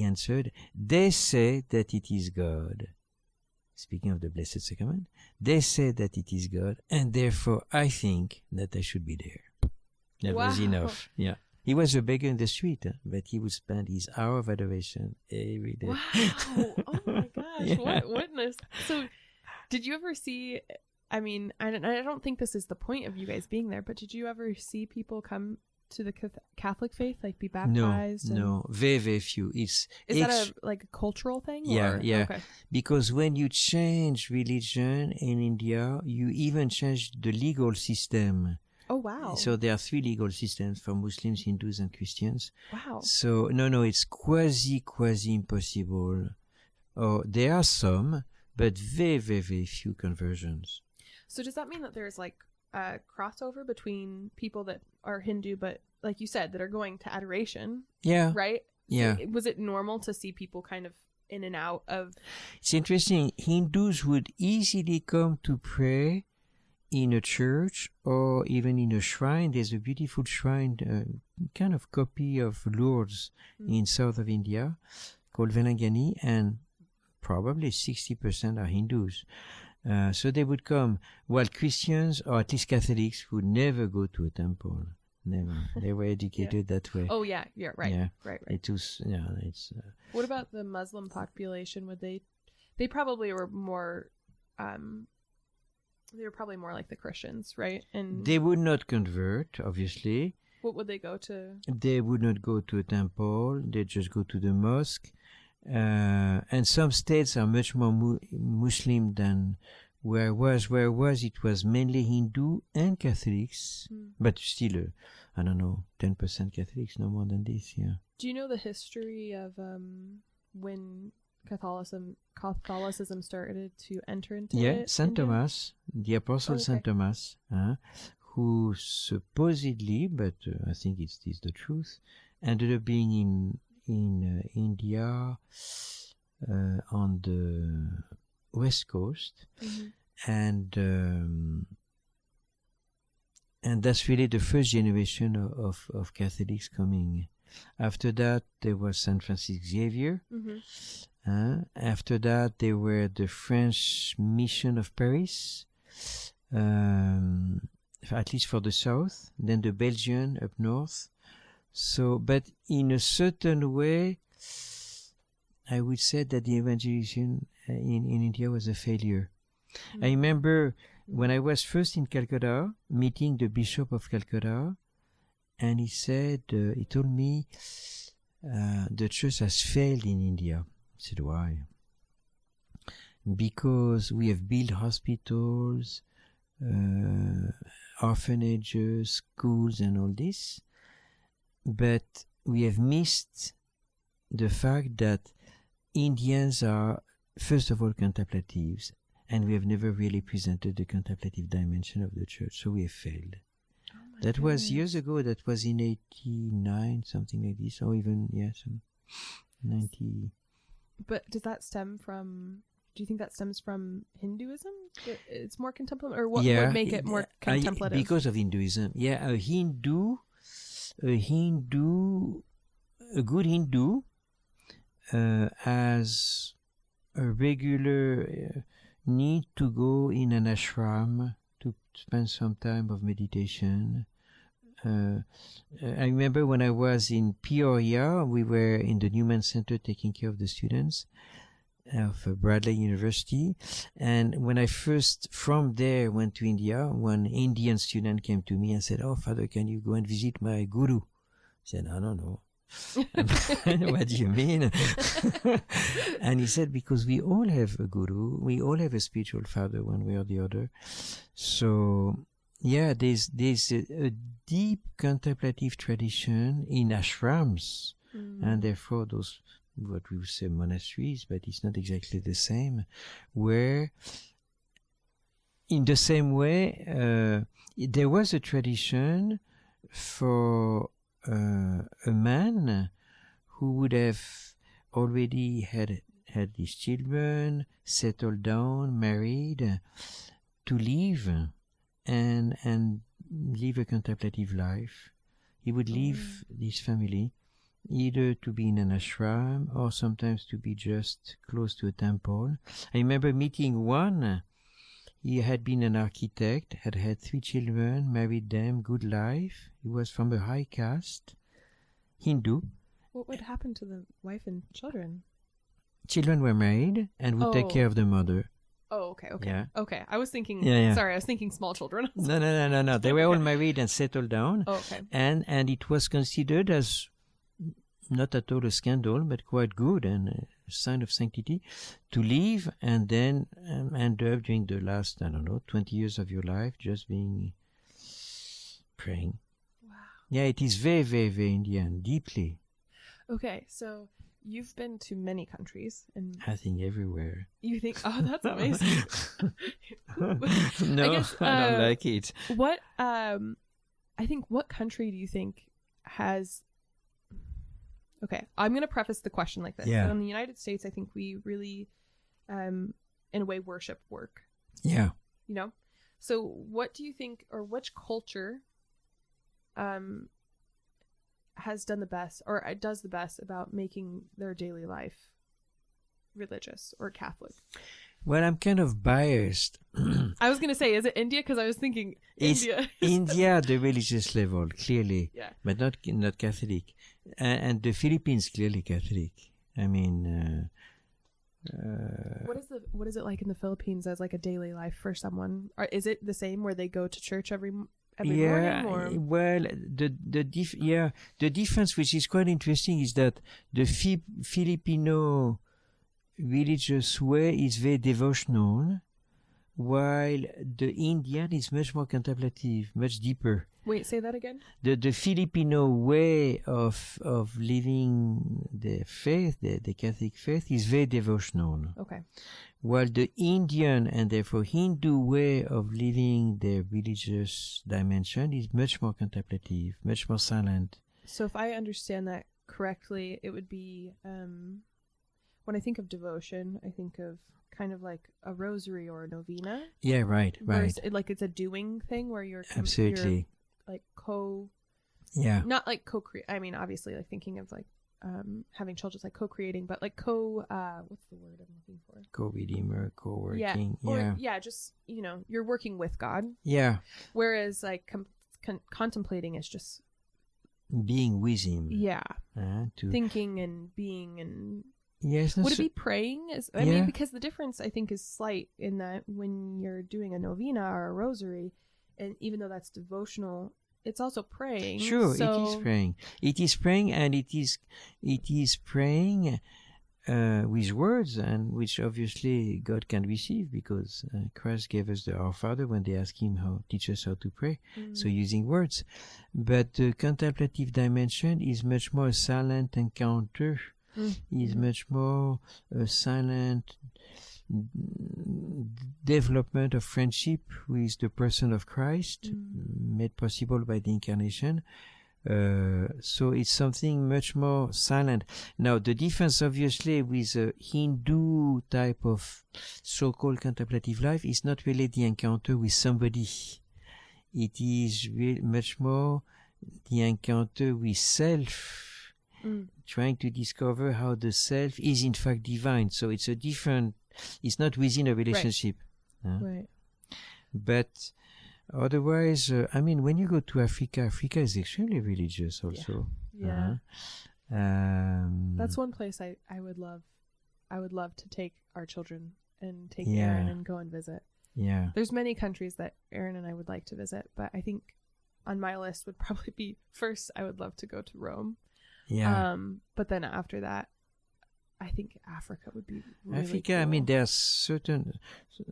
answered, "They say that it is God." Speaking of the Blessed Sacrament, "They say that it is God, and therefore I think that I should be there." That was enough. Yeah. He was a beggar in the street, but he would spend his hour of adoration every day. Wow. Oh my gosh. Yeah. What witness. So did you ever see, I don't think this is the point of you guys being there, but did you ever see people come to the Catholic faith, like be baptized? No, very, very few. Is that a cultural thing? Yeah, or? yeah. Okay. Because when you change religion in India, you even change the legal system. Oh, wow. So there are 3 legal systems for Muslims, Hindus, and Christians. Wow. So no, it's quasi impossible. Oh, there are some, but very, very, very few conversions. So does that mean that there's like a crossover between people that are Hindu, but like you said, that are going to adoration? Yeah. Right? Yeah. So was it normal to see people kind of in and out of? It's interesting. Hindus would easily come to pray in a church or even in a shrine. There's a beautiful shrine, kind of copy of Lourdes in south of India, called Velangani, and probably 60% are Hindus. So they would come, while Christians, or at least Catholics, would never go to a temple. Never. They were educated that way. Oh, yeah. Yeah, right. Yeah. Right. It was, it's... What about the Muslim population? Would they probably were more... they were probably more like the Christians, right? And they would not convert, obviously. What would they go to? They would not go to a temple. They just go to the mosque. And some states are much more Muslim than where I was. Where I was, it was mainly Hindu and Catholics, but still, 10% Catholics, no more than this, yeah. Do you know the history of when Catholicism started to enter into it? Yeah, Saint Thomas, the Apostle Saint Thomas, who supposedly, but I think it's the truth, ended up being in India on the west coast, and that's really the first generation of Catholics coming. After that, there was Saint Francis Xavier. After that, there were the French mission of Paris, at least for the south, then the Belgian up north. So, but in a certain way, I would say that the evangelization in India was a failure. I remember when I was first in Calcutta, meeting the Bishop of Calcutta, and he told me, the church has failed in India. I said, why? Because we have built hospitals, orphanages, schools, and all this, but we have missed the fact that Indians are, first of all, contemplatives, and we have never really presented the contemplative dimension of the church, so we have failed. That was years ago. That was in 89, something like this, or even, some 90. But does that stem from, do you think that stems from Hinduism? It's more contemplative? Or what would make it more contemplative? Because of Hinduism. Yeah, a good Hindu has a regular need to go in an ashram to spend some time of meditation. I remember when I was in Peoria, we were in the Newman Center taking care of the students of Bradley University. And when I first from there went to India, one Indian student came to me and said, "Oh, Father, can you go and visit my guru?" I said, "I don't know." What do you mean? And he said, because we all have a guru, we all have a spiritual father one way or the other. So there's a deep contemplative tradition in ashrams, and therefore those, what we would say monasteries, but it's not exactly the same, where in the same way there was a tradition for a man who would have already had his children, settled down, married, to live and live a contemplative life. He would leave his family either to be in an ashram or sometimes to be just close to a temple. I remember meeting one. He had been an architect, had 3 children, married them, good life. He was from a high caste, Hindu. What would happen to the wife and children? Children were married and would take care of the mother. Oh, okay. Yeah. Okay. I was thinking, sorry, I was thinking small children. No. They were all married and settled down. Oh, okay. And it was considered as not at all a scandal, but quite good and a sign of sanctity to leave and then end up during the last, 20 years of your life just being praying. Wow. Yeah, it is very, very, very Indian, deeply. Okay, so you've been to many countries. And I think everywhere. You think, oh, that's amazing. No, I don't like it. What, I think, what country do you think has... Okay, I'm going to preface the question like this. Yeah. So in the United States, I think we really, in a way, worship work. Yeah. You know? So what do you think, or which culture has done the best, or does the best about making their daily life religious or Catholic? Well, I'm kind of biased. I was going to say, is it India? Because I was thinking India. India, the religious level, clearly. Yeah. But not Catholic. And the Philippines, clearly Catholic. I mean... What is it like in the Philippines as like a daily life for someone? Or is it the same where they go to church every morning? Or? Well, the difference, which is quite interesting, is that the Filipino religious way is very devotional, while the Indian is much more contemplative, much deeper. Wait, say that again? The Filipino way of living the faith, the Catholic faith, is very devotional. Okay. While the Indian and therefore Hindu way of living the religious dimension is much more contemplative, much more silent. So if I understand that correctly, it would be, when I think of devotion, I think of kind of like a rosary or a novena. Yeah, right. Like it's a doing thing where you're... Absolutely. You're like not like co-create. I mean, obviously, like thinking of like having children is like co-creating, but like what's the word I'm looking for? Co-redeemer, co-working. Just you're working with God. Yeah. Whereas like contemplating is just being with Him. Yeah. Thinking and being and. Yes. Would it be praying? I mean, because the difference I think is slight in that when you're doing a novena or a rosary, and even though that's devotional, it's also praying. Sure, it is praying. It is praying, and it is praying with words, and which obviously God can receive because Christ gave us the Our Father when they asked Him teach us how to pray. So using words, but the contemplative dimension is much more a silent encounter. Is much more a silent development of friendship with the person of Christ, made possible by the incarnation. So it's something much more silent. Now, the difference, obviously, with a Hindu type of so-called contemplative life is not really the encounter with somebody. It is much more the encounter with self, trying to discover how the self is in fact divine. So it's it's not within a relationship. Right. But otherwise, when you go to Africa, Africa is extremely religious also. Yeah. That's one place I would love to take our children and take Aaron and go and visit. Yeah. There's many countries that Aaron and I would like to visit, but I think on my list would probably be first, I would love to go to Rome. Yeah. But then after that, I think Africa would be really Africa, cool. there are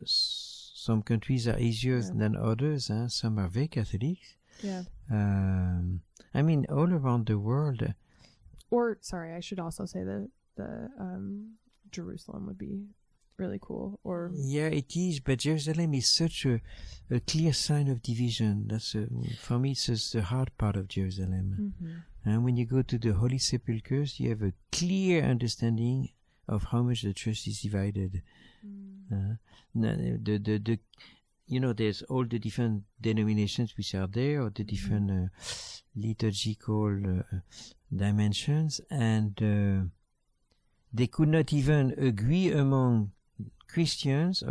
some countries are easier than others. Some are very Catholic. Yeah. All around the world. Or, sorry, I should also say the Jerusalem would be really cool. Or yeah, it is, but Jerusalem is such a clear sign of division. That's for me, it's the hard part of Jerusalem. And when you go to the Holy Sepulchres, you have a clear understanding of how much the church is divided. There's all the different denominations which are there, or the different liturgical dimensions, and they could not even agree among Christians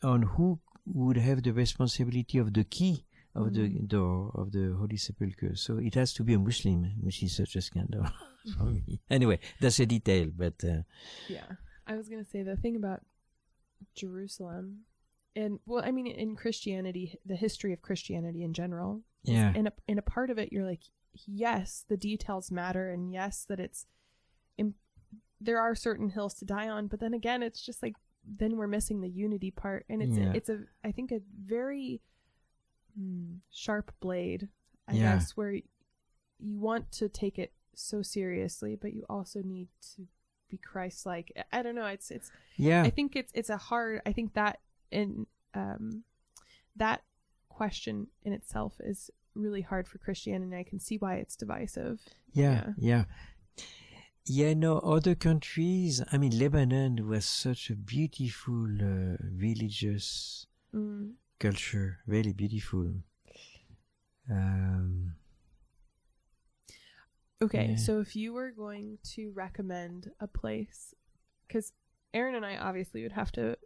on who would have the responsibility of the key of the door of the Holy Sepulchre. So it has to be a Muslim, which is such a scandal for me. Anyway, that's a detail, but I was going to say the thing about Jerusalem, and in Christianity, the history of Christianity in general, in a part of it, you're like, yes, the details matter, and yes, that there are certain hills to die on, but then again, it's just like, then we're missing the unity part, and it's I think a very sharp blade, I guess, where you want to take it so seriously, but you also need to be Christ-like. I don't know. It's I think it's a hard. I think that in that question in itself is really hard for Christianity, and I can see why it's divisive. Other countries, Lebanon was such a beautiful religious culture, really beautiful. So if you were going to recommend a place, because Aaron and I obviously would have to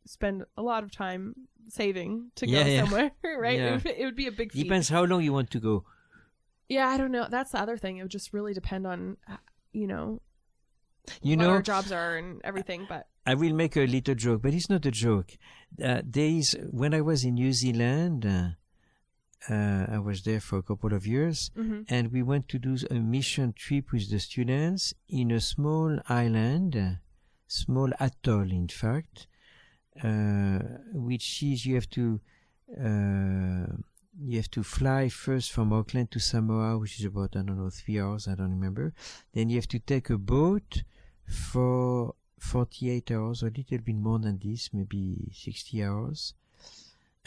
spend a lot of time saving to go somewhere, right? It would be a big feat. Depends how long you want to go. Yeah, I don't know. That's the other thing. It would just really depend on what our jobs are and everything. But I will make a little joke, but it's not a joke. When I was in New Zealand, I was there for a couple of years, and we went to do a mission trip with the students in a small island, small atoll, in fact, which is you have to fly first from Auckland to Samoa, which is about 3 hours, I don't remember. Then you have to take a boat for 48 hours, or a little bit more than this, maybe 60 hours.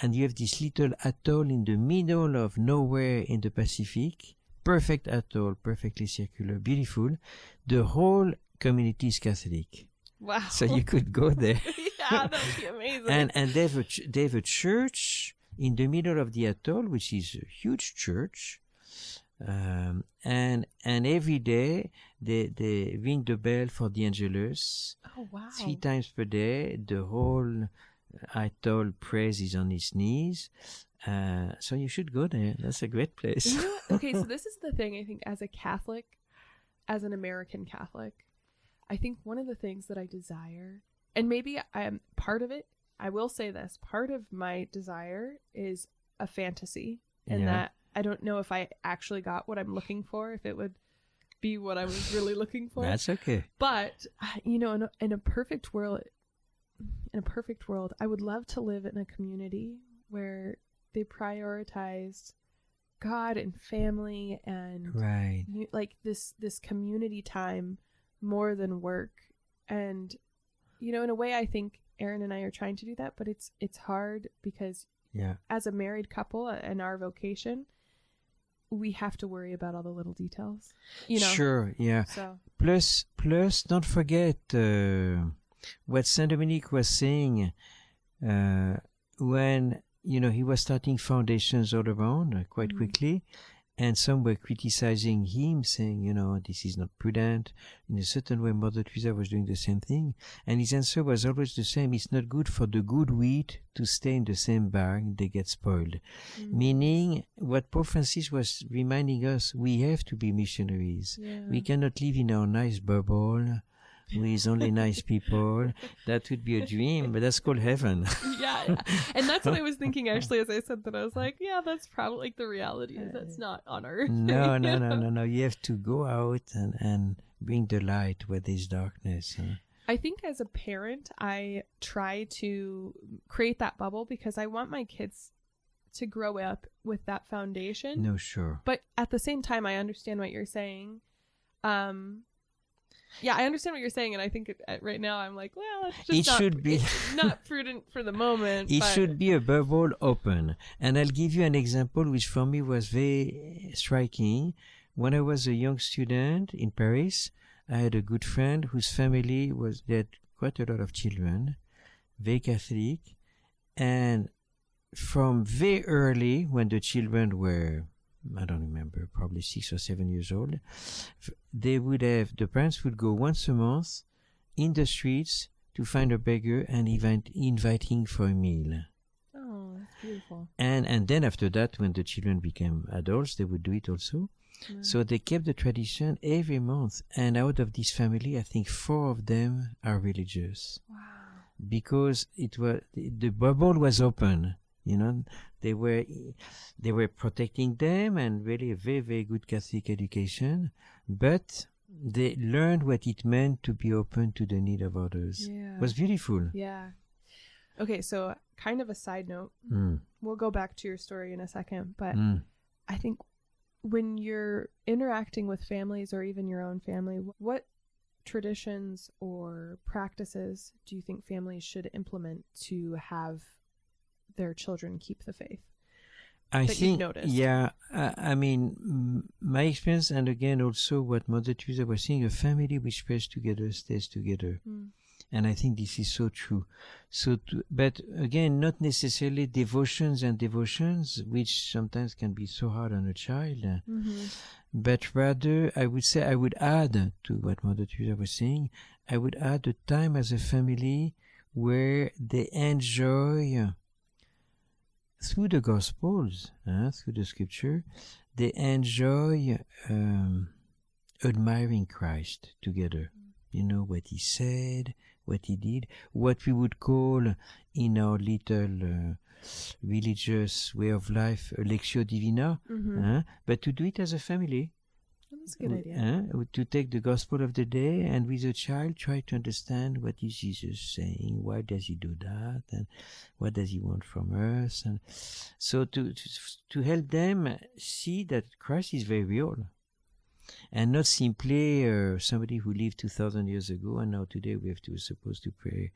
And you have this little atoll in the middle of nowhere in the Pacific. Perfect atoll, perfectly circular, beautiful. The whole community is Catholic. Wow. So you could go there. Yeah, that would be amazing. And they have a church in the middle of the atoll, which is a huge church. And every day they ring the bell for the Angelus. Oh, wow. 3 times per day. The whole atoll prays is on its knees. So you should go there. That's a great place. Okay, so this is the thing, I think, as a Catholic, as an American Catholic, I think one of the things that I desire, and maybe I'm part of it, I will say this, part of my desire is a fantasy, and that I don't know if I actually got what I'm looking for, if it would be what I was really looking for. That's okay. But, in a perfect world, I would love to live in a community where they prioritized God and family and like this community time more than work. And in a way, I think Aaron and I are trying to do that, but it's hard because Yeah. as a married couple in our vocation, we have to worry about all the little details, you know. Sure, yeah. So Plus, don't forget what Saint Dominique was saying when he was starting foundations all around quite quickly, and some were criticizing him, saying, this is not prudent. In a certain way, Mother Teresa was doing the same thing, and his answer was always the same: it's not good for the good wheat to stay in the same barn; they get spoiled. Meaning, what Pope Francis was reminding us, we have to be missionaries. yeah. We cannot live in our nice bubble with only nice people. That would be a dream, but that's called heaven. Yeah. And that's what I was thinking, actually, as I said that. I was like, yeah, that's probably like the reality is that's not on earth. No. You have to go out and bring the light where there's darkness. I think as a parent, I try to create that bubble because I want my kids to grow up with that foundation. No, sure. But at the same time, I understand what you're saying. Yeah, I understand what you're saying, and I think right now I'm like, well, it's just not prudent for the moment. It should be a bubble open. And I'll give you an example which for me was very striking. When I was a young student in Paris, I had a good friend whose family they had quite a lot of children, very Catholic, and from very early, when the children were, I don't remember, probably 6 or 7 years old, the parents would go once a month in the streets to find a beggar and invite him for a meal. Oh, that's beautiful. And then after that, when the children became adults, they would do it also. Yeah. So they kept the tradition every month. And out of this family, I think 4 of them are religious. Wow. Because the bubble was open. They were protecting them and really a very, very good Catholic education, but they learned what it meant to be open to the need of others. Yeah. It was beautiful. Yeah. Okay, so kind of a side note. We'll go back to your story in a second, but I think when you're interacting with families or even your own family, what traditions or practices do you think families should implement to have their children keep the faith? I think, yeah, I mean, my experience, and again also what Mother Teresa was saying, a family which prays together stays together. And I think this is so true. But again, not necessarily devotions, which sometimes can be so hard on a child. But rather, I would say, I would add to what Mother Teresa was saying, I would add a time as a family where they enjoy, through the Gospels, through the Scripture, they enjoy admiring Christ together. What he said, what he did, what we would call in our little religious way of life, Lectio Divina, but to do it as a family. That's a good idea. To take the Gospel of the day and with a child try to understand what is Jesus saying, why does he do that, and what does he want from us, and so to help them see that Christ is very real and not simply somebody who lived 2,000 years ago and now today we supposed to pray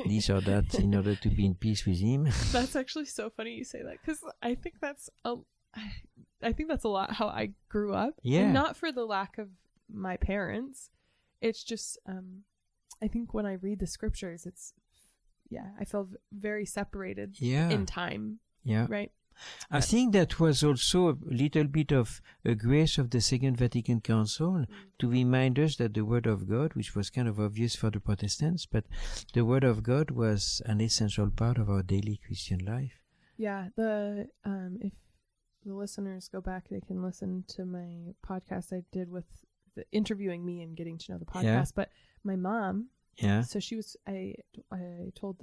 this or that in order to be in peace with him. That's actually so funny you say that, because I think that's a lot how I grew up. Yeah. And not for the lack of my parents. It's just, I think when I read the scriptures, I feel very separated in time. Yeah. Right? I think that was also a little bit of a grace of the Second Vatican Council to remind us that the Word of God, which was kind of obvious for the Protestants, but the Word of God was an essential part of our daily Christian life. Yeah. If the listeners go back, they can listen to my podcast I did with interviewing me and getting to know the podcast. Yeah. But my mom, so she was, I told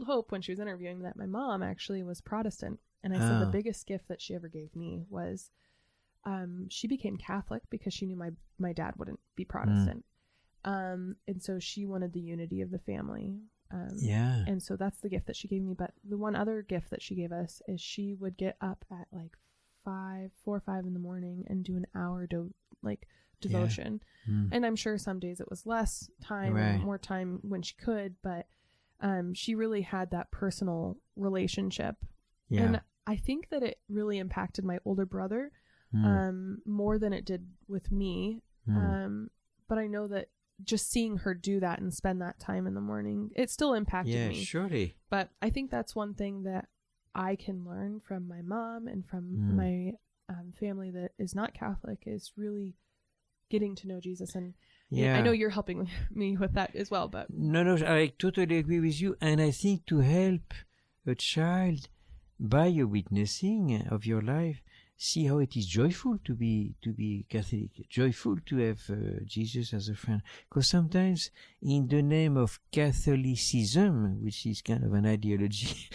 Hope when she was interviewing that my mom actually was Protestant. And I said the biggest gift that she ever gave me was she became Catholic because she knew my dad wouldn't be Protestant. And so she wanted the unity of the family. And so that's the gift that she gave me. But the one other gift that she gave us is she would get up at like 4 or 5 in the morning and do an hour devotion. And I'm sure some days it was less time and more time when she could, but she really had that personal relationship. And I think that it really impacted my older brother more than it did with me. But I know that just seeing her do that and spend that time in the morning, it still impacted me. Surely. But I think that's one thing that I can learn from my mom and from my family that is not Catholic, is really getting to know Jesus. And I know you're helping me with that as well. But no, I totally agree with you. And I think to help a child by your witnessing of your life, see how it is joyful to be Catholic, joyful to have Jesus as a friend. Because sometimes in the name of Catholicism, which is kind of an ideology,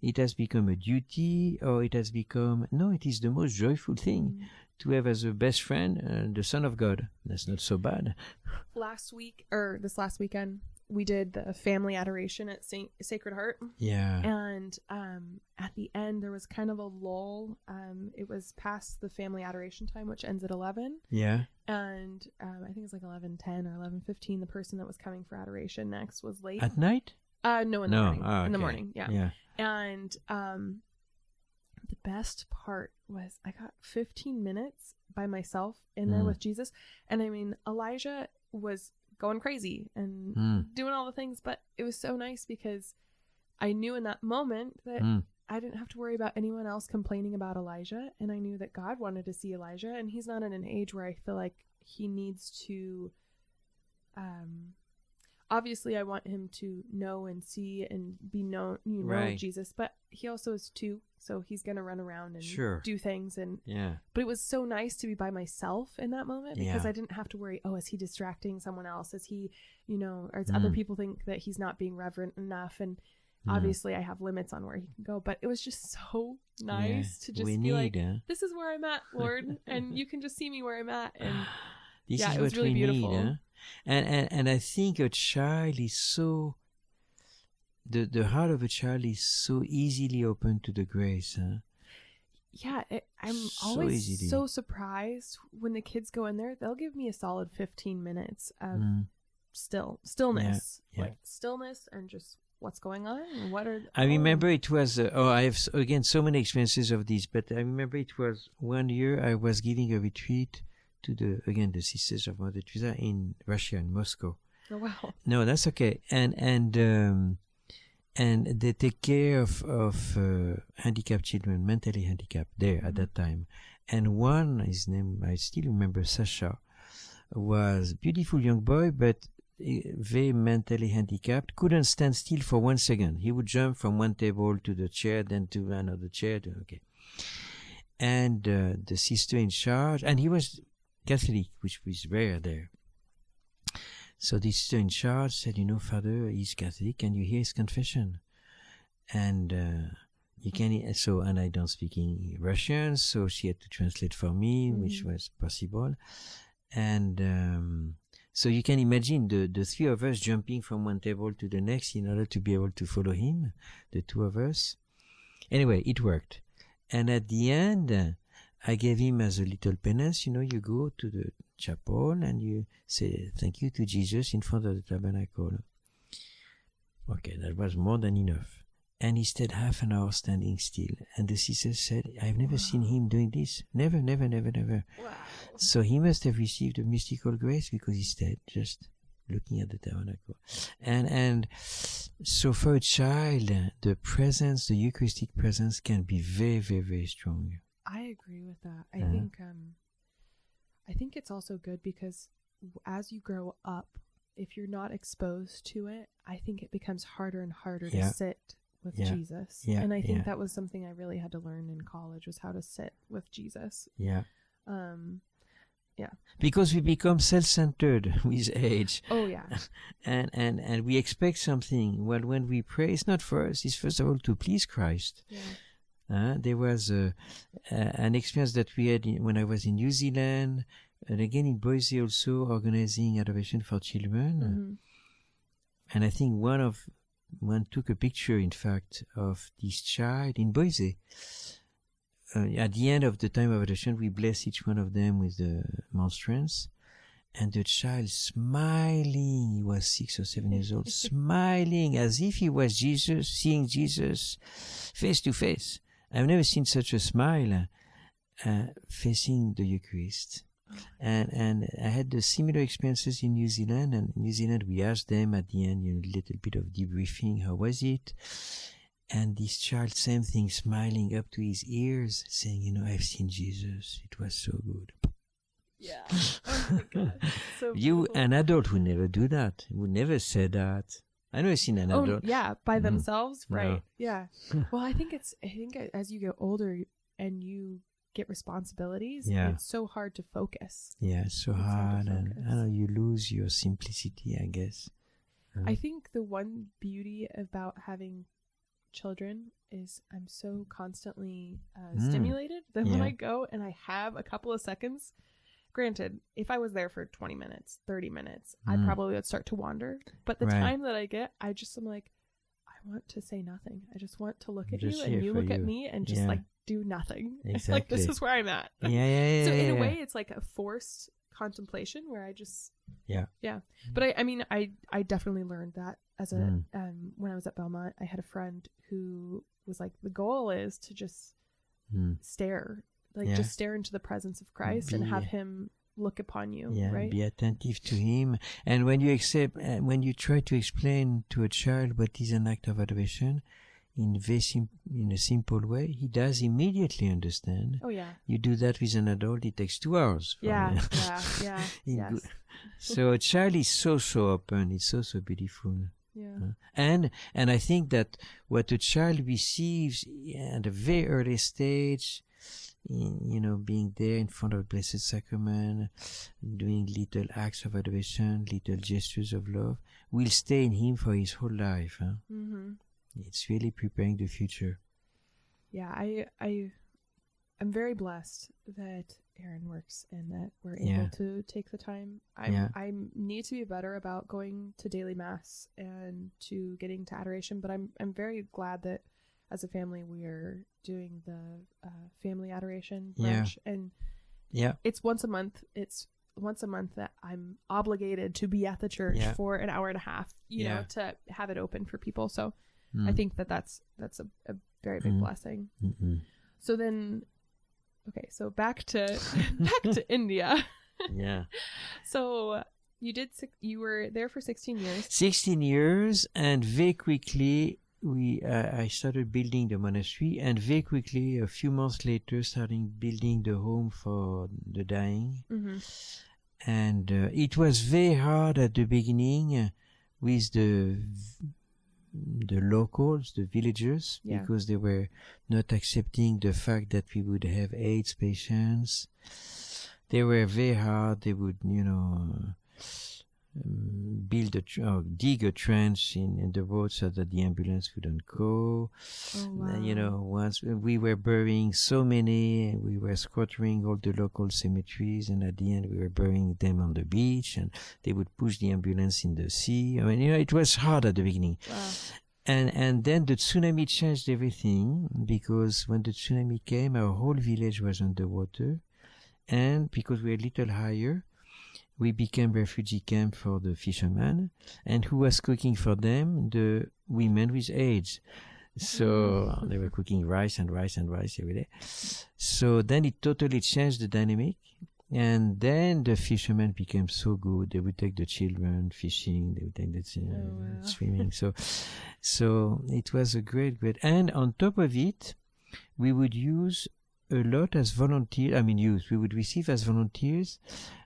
it has become a duty, or it has become, no, it is the most joyful thing to have as a best friend the Son of God. That's not so bad. This last weekend, we did the family adoration at Sacred Heart. Yeah. And at the end, there was kind of a lull. It was past the family adoration time, which ends at 11. Yeah. And I think it's like 11:10 or 11:15. The person that was coming for adoration next was late. At night? No, in the morning. Oh, okay. In the morning, yeah. Yeah. And the best part was I got 15 minutes by myself in there with Jesus. And I mean, Elijah was going crazy and doing all the things, but it was so nice because I knew in that moment that I didn't have to worry about anyone else complaining about Elijah, and I knew that God wanted to see Elijah, and he's not in an age where I feel like he needs to obviously I want him to know and see and be known, Jesus, but he also is 2, so he's gonna run around and do things. And but it was so nice to be by myself in that moment because I didn't have to worry, is he distracting someone else, is he, or does other people think that he's not being reverent enough? And obviously I have limits on where he can go, but it was just so nice to just be like, this is where I'm at, Lord, and you can just see me where I'm at. And this is it was what really we beautiful. Need, and I think a child is so, the heart of a child is so easily open to the grace. Yeah, I'm always so surprised when the kids go in there. They'll give me a solid 15 minutes of stillness, like stillness and just what's going on and what are. I remember it was. I have again so many experiences of this, but I remember it was one year I was giving a retreat to the Sisters of Mother Teresa in Russia, in Moscow. Oh wow! No, that's okay, and they take care of handicapped children, mentally handicapped there at that time. And one, his name I still remember, Sasha, was a beautiful young boy, but very mentally handicapped, couldn't stand still for 1 second. He would jump from one table to the chair, then to another chair. And the sister in charge, and he was Catholic, which was rare there. So the sister in charge said, Father, he's Catholic, and you hear his confession. And you can, and I don't speak Russian, so she had to translate for me, which was possible. And so you can imagine the 3 of us jumping from one table to the next in order to be able to follow him, the 2 of us. Anyway, it worked. And at the end, I gave him as a little penance, you go to the chapel and you say thank you to Jesus in front of the tabernacle. Okay, that was more than enough. And he stayed half an hour standing still. And the sister said, I've never seen him doing this. Never. Wow. So he must have received a mystical grace because he stayed just looking at the tabernacle. And so for a child, the presence, the Eucharistic presence can be very, very, very strong. I agree with that. I think it's also good because as you grow up, if you're not exposed to it, I think it becomes harder and harder to sit with Jesus. Yeah. And I think that was something I really had to learn in college, was how to sit with Jesus. Yeah. Because we become self-centered with age. Oh yeah. and we expect something. Well, when we pray, it's not for us. It's first of all to please Christ. Yeah. There was an experience that we had when I was in New Zealand, and again in Boise also, organizing adoration for children. And I think one took a picture, in fact, of this child in Boise at the end of the time of adoration, we bless each one of them with the monstrance. And the child smiling, he was 6 or 7 years old, smiling as if he was Jesus, seeing Jesus face to face. I've never seen such a smile facing the Eucharist. And I had the similar experiences in New Zealand. And in New Zealand, we asked them at the end, a little bit of debriefing, how was it? And this child, same thing, smiling up to his ears, saying, I've seen Jesus. It was so good. Yeah. Oh my God. So you, beautiful. an adult, would never do that. Would never say that. I never seen an adult. Yeah, by themselves, right? No. Yeah. Well, I think as you get older and you get responsibilities, it's so hard to focus. Yeah, it's so hard, and I know you lose your simplicity, I guess. I think the one beauty about having children is I'm so constantly stimulated that when I go and I have a couple of seconds. Granted, if I was there for 20 minutes, 30 minutes, I probably would start to wander. But the time that I get, I'm like, I want to say nothing. I just want to look at you and you look at me and just like do nothing. Exactly. Like, this is where I'm at. Yeah. So in a way, it's like a forced contemplation where I just, yeah. But I definitely learned that as a, when I was at Belmont, I had a friend who was like, the goal is to just stare. Just stare into the presence of Christ and have him look upon you, right? Be attentive to him. And when you try to explain to a child what is an act of adoration in a simple way, he does immediately understand. Oh, yeah. You do that with an adult, it takes 2 hours. Yeah. Yes. So a child is so open, it's so beautiful. Yeah. And I think that what a child receives at a very early stage, being there in front of the Blessed Sacrament, doing little acts of adoration, little gestures of love, will stay in him for his whole life. Huh? Mm-hmm. It's really preparing the future. Yeah, I'm very blessed that Aaron works and that we're able to take the time. I need to be better about going to daily mass and to getting to adoration, but I'm very glad that as a family we're doing the family adoration brunch, and it's once a month. It's once a month that I'm obligated to be at the church for an hour and a half, you know, to have it open for people. So I think that's a very big blessing. Mm-hmm. So then, okay, so back to India. Yeah. So you were there for 16 years. 16 years, and very quickly I started building the monastery, and very quickly, a few months later, starting building the home for the dying. Mm-hmm. And it was very hard at the beginning with the locals, the villagers, because they were not accepting the fact that we would have AIDS patients. They were very hard. They would, dig a trench in the road so that the ambulance wouldn't go. Oh, wow. Once we were burying so many, we were squattering all the local cemeteries, and at the end we were burying them on the beach, and they would push the ambulance in the sea. I mean, it was hard at the beginning. Wow. And then the tsunami changed everything, because when the tsunami came, our whole village was underwater, and because we were a little higher, we became refugee camp for the fishermen, and who was cooking for them? The women with AIDS. So they were cooking rice and rice and rice every day. So then it totally changed the dynamic, and then the fishermen became so good. They would take the children fishing, they would take the swimming. So it was a great, and on top of it, we would use a lot as volunteers. We would receive as volunteers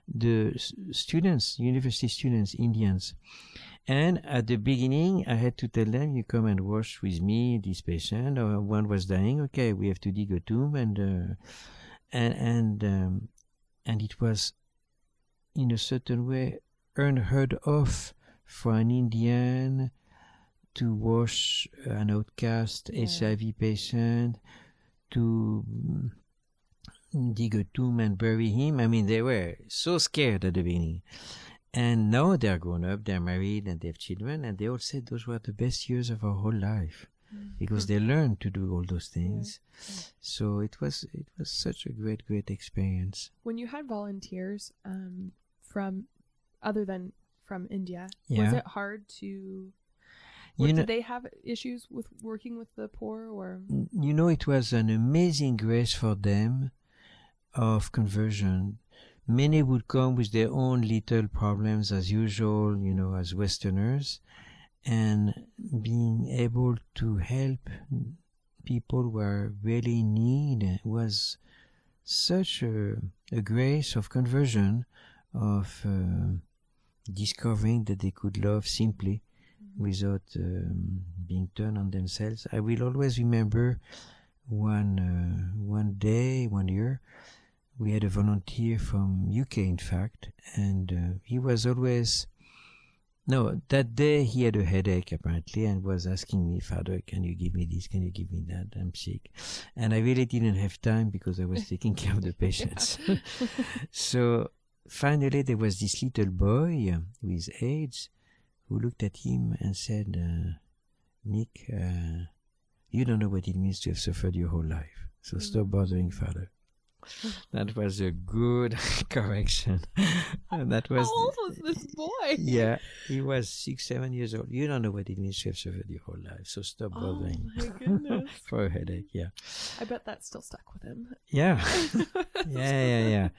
the students, university students, Indians. And at the beginning, I had to tell them, you come and wash with me this patient, or one was dying. Okay, we have to dig a tomb, and it was, in a certain way, unheard of for an Indian to wash an outcast HIV patient, to dig a tomb and bury him. I mean, they were so scared at the beginning. And now they're grown up, they're married, and they have children, and they all said those were the best years of our whole life. because they learned to do all those things. Yeah. So it was such a great experience. When you had volunteers from other than from India, Yeah. was it hard to? Did they have issues with working with the poor, or? It was an amazing grace for them of conversion. Many would come with their own little problems as usual, as Westerners, and being able to help people who are really in need was such a grace of conversion, of discovering that they could love simply without being turned on themselves. I will always remember one year, we had a volunteer from UK, in fact, and he was always... No, that day he had a headache apparently and was asking me, "Father, can you give me this? Can you give me that? I'm sick." And I really didn't have time because I was taking care of the patients. So finally there was this little boy with AIDS who looked at him and said, "Nick, you don't know what it means to have suffered your whole life. So stop bothering Father." That was a good correction. And that was... How old was this boy? Yeah, he was 6-7 years old. You don't know what it means to have suffered your whole life, so stop bothering. Oh my goodness. For a headache, yeah. I bet that still stuck with him. Yeah. Yeah.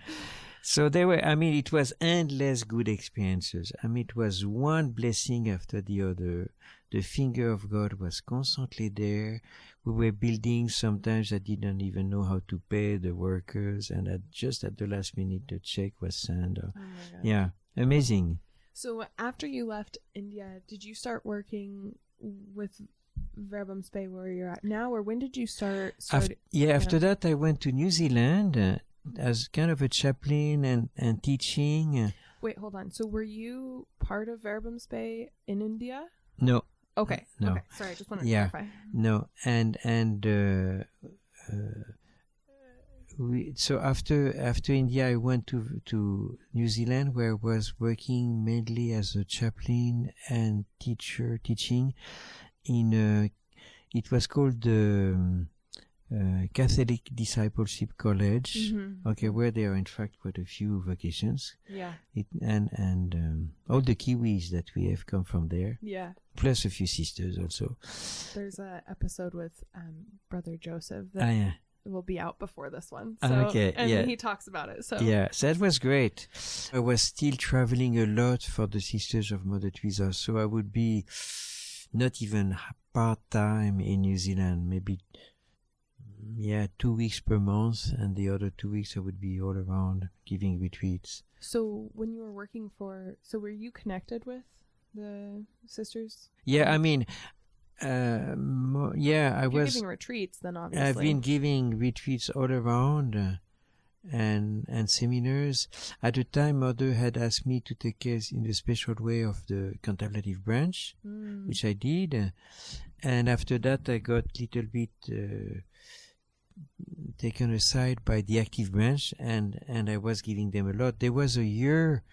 So it was endless good experiences. It was one blessing after the other. The finger of God was constantly there. We were building. Sometimes I didn't even know how to pay the workers, and just at the last minute the check was sent. Oh my God. Yeah, amazing. So after you left India, did you start working with Verbum Spei where you're at now, or when did you start? After that I went to New Zealand as kind of a chaplain and teaching. Wait, hold on. So were you part of Verbum Spei in India? No. Okay. No. Okay. Sorry, I just wanted to clarify. No. So after India, I went to New Zealand, where I was working mainly as a chaplain and teaching in it was called the Catholic Discipleship College. Mm-hmm. Okay, where there are in fact quite a few vocations. Yeah. And all the Kiwis that we have come from there. Yeah. Plus a few sisters also. There's an episode with Brother Joseph that will be out before this one. So, okay, and he talks about it. So yeah, so that was great. I was still traveling a lot for the Sisters of Mother Teresa, so I would be not even part-time in New Zealand, maybe 2 weeks per month, and the other 2 weeks I would be all around giving retreats. So when you were working were you connected with the sisters? Yeah, I was. Giving retreats, then obviously. I've been giving retreats all around, and seminars. At the time, Mother had asked me to take care in a special way of the Contemplative branch, which I did, and after that, I got a little bit taken aside by the active branch, and I was giving them a lot. There was a year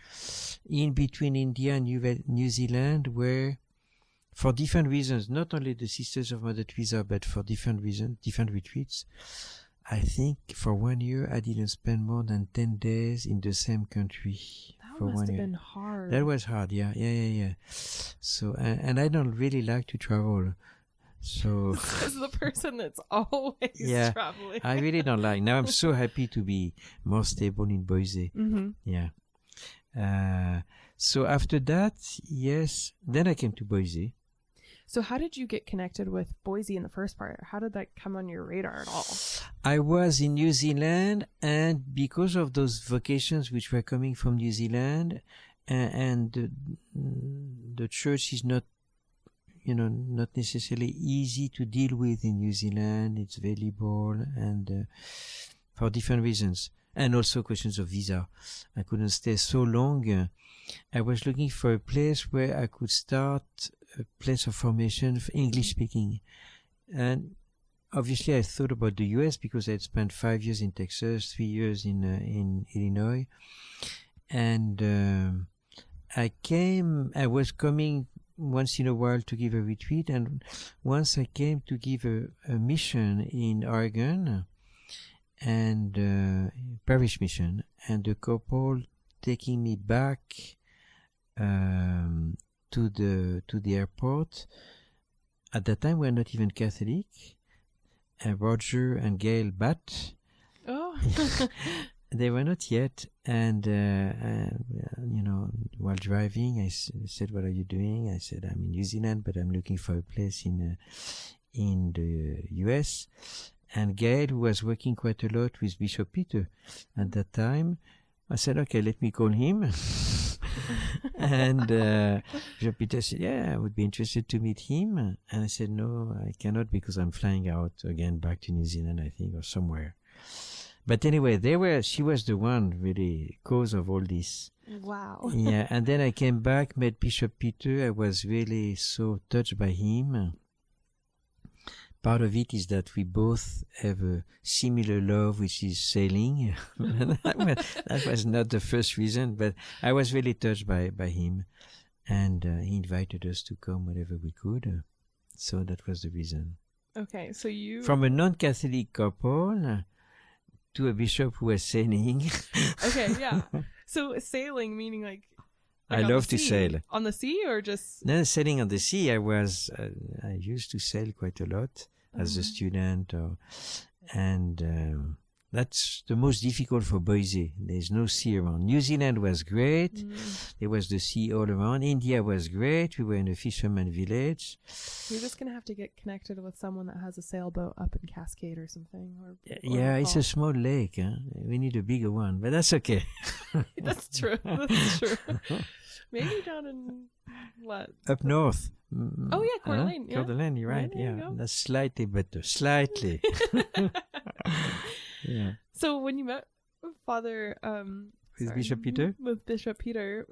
in between India and New Zealand where, for different reasons, not only the Sisters of Mother Teresa, but for different reasons, different retreats, I think for 1 year I didn't spend more than 10 days in the same country. That must have been hard. That was hard, yeah. So, and I don't really like to travel. So this is the person that's always traveling. I really don't like. Now I'm so happy to be more stable in Boise. Mm-hmm. Yeah. So after that, then I came to Boise. So how did you get connected with Boise in the first part? How did that come on your radar at all? I was in New Zealand, and because of those vocations which were coming from New Zealand, and the church is not necessarily easy to deal with in New Zealand. It's very liberal, and for different reasons, and also questions of visa. I couldn't stay so long. I was looking for a place where I could start a place of formation for English speaking, and obviously I thought about the US because I had spent 5 years in Texas, 3 years in Illinois, and I was coming once in a while to give a retreat, and once I came to give a mission in Oregon, and parish mission, and the couple taking me back to the airport. At that time, we were not even Catholic. Roger and Gail Batt. Oh. They were not yet, and while driving, I said, "What are you doing?" I said, "I'm in New Zealand, but I'm looking for a place in the U.S." And Gail, who was working quite a lot with Bishop Peter at that time, I said, "Okay, let me call him." And Bishop Peter said, "Yeah, I would be interested to meet him." And I said, "No, I cannot because I'm flying out again back to New Zealand, I think, or somewhere." But anyway, she was the one really cause of all this. Wow. Yeah, and then I came back, met Bishop Peter. I was really so touched by him. Part of it is that we both have a similar love, which is sailing. That was not the first reason, but I was really touched by him. And he invited us to come whenever we could. So that was the reason. Okay, so you... From a non-Catholic couple to a bishop who was sailing. Okay, yeah. So sailing, meaning like I love to sail. On the sea or just... No, sailing on the sea. I used to sail quite a lot as a student. And that's the most difficult for Boise. There's no sea around. New Zealand was great. There was the sea all around. India was great. We were in a fisherman village. You're just going to have to get connected with someone that has a sailboat up in Cascade or something. Or yeah, it's a small lake. Huh? We need a bigger one, but that's okay. That's true. That's true. Maybe down in what? Up north. Oh, yeah, Coeur d'Alene. Coeur d'Alene, you're right. Yeah, that's slightly better. Slightly. Yeah. So when you met Father... with Bishop Peter? With Bishop Peter...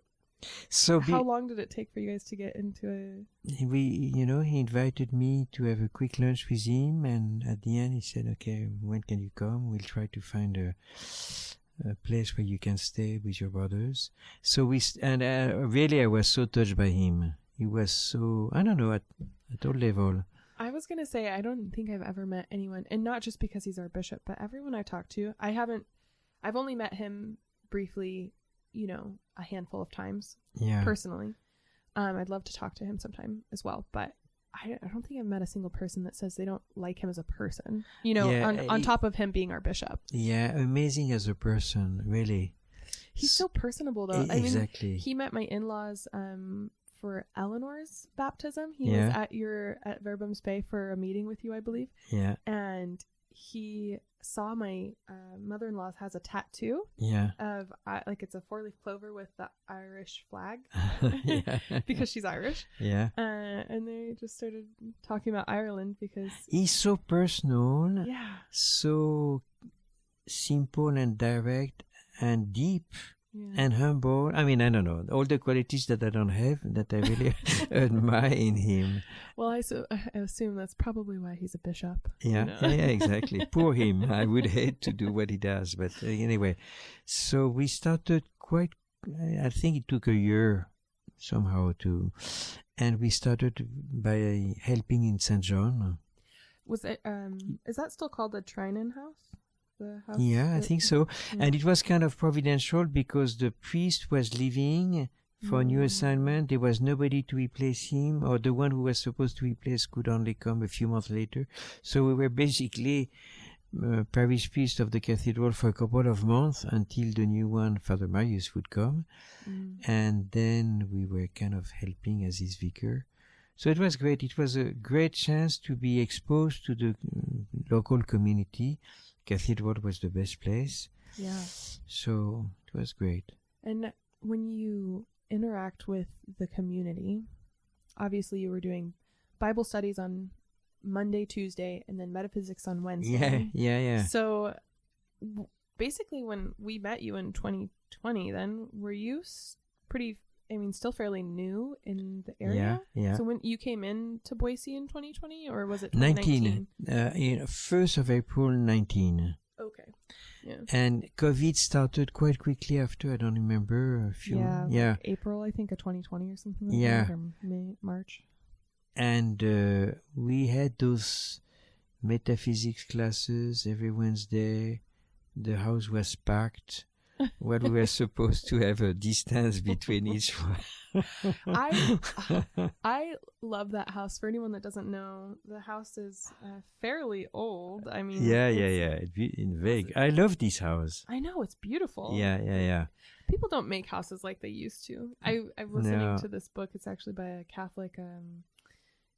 So how long did it take for you guys to get into it? He invited me to have a quick lunch with him, and at the end he said, "Okay, when can you come? We'll try to find a place where you can stay with your brothers." So really I was so touched by him. He was so, I don't know, at all level. I was going to say, I don't think I've ever met anyone, and not just because he's our bishop, but everyone I talked to, I've only met him briefly, a handful of times, personally. I'd love to talk to him sometime as well, but I don't think I've met a single person that says they don't like him as a person, on top of him being our bishop. Yeah, amazing as a person, really. He's so personable, though. Exactly. He met my in-laws for Eleanor's baptism. He was at Verbum Spei for a meeting with you, I believe. Yeah. And he saw my mother-in-law has a tattoo of it's a 4-leaf clover with the Irish flag because she's Irish. Yeah. And they just started talking about Ireland because he's so personal, so simple and direct and deep. Yeah. And humble. I don't know. All the qualities that I don't have, that I really admire in him. Well, I assume that's probably why he's a bishop. Yeah, exactly. Poor him. I would hate to do what he does. But anyway, so we started I think it took a year somehow and we started by helping in St. John. Was it, is that still called the Trinan House? Yeah, I think so. Yeah. And it was kind of providential because the priest was leaving for a new assignment. There was nobody to replace him, or the one who was supposed to replace could only come a few months later. So we were basically parish priest of the cathedral for a couple of months until the new one, Father Marius, would come. And then we were kind of helping as his vicar. So it was great. It was a great chance to be exposed to the local community. Cathedral was the best place. Yeah. So it was great. And when you interact with the community, obviously you were doing Bible studies on Monday, Tuesday, and then metaphysics on Wednesday. Yeah. So basically when we met you in 2020, then were you still fairly new in the area? Yeah. So when you came into Boise in 2020, or was it 2019? 1st of April, 19. Okay. Yeah. And COVID started quite quickly after. I don't remember a few. Yeah. Like April, I think, of 2020 or something like that, or March. And we had those metaphysics classes every Wednesday. The house was packed. Well, we were supposed to have a distance between each one. I love that house. For anyone that doesn't know, the house is fairly old. I mean, yeah. In Vegas, I love this house. I know, it's beautiful. Yeah. People don't make houses like they used to. I'm listening to this book. It's actually by a Catholic.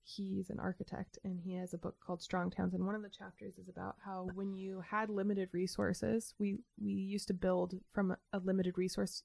He's an architect, and he has a book called Strong Towns. And one of the chapters is about how when you had limited resources, we used to build from a limited resource.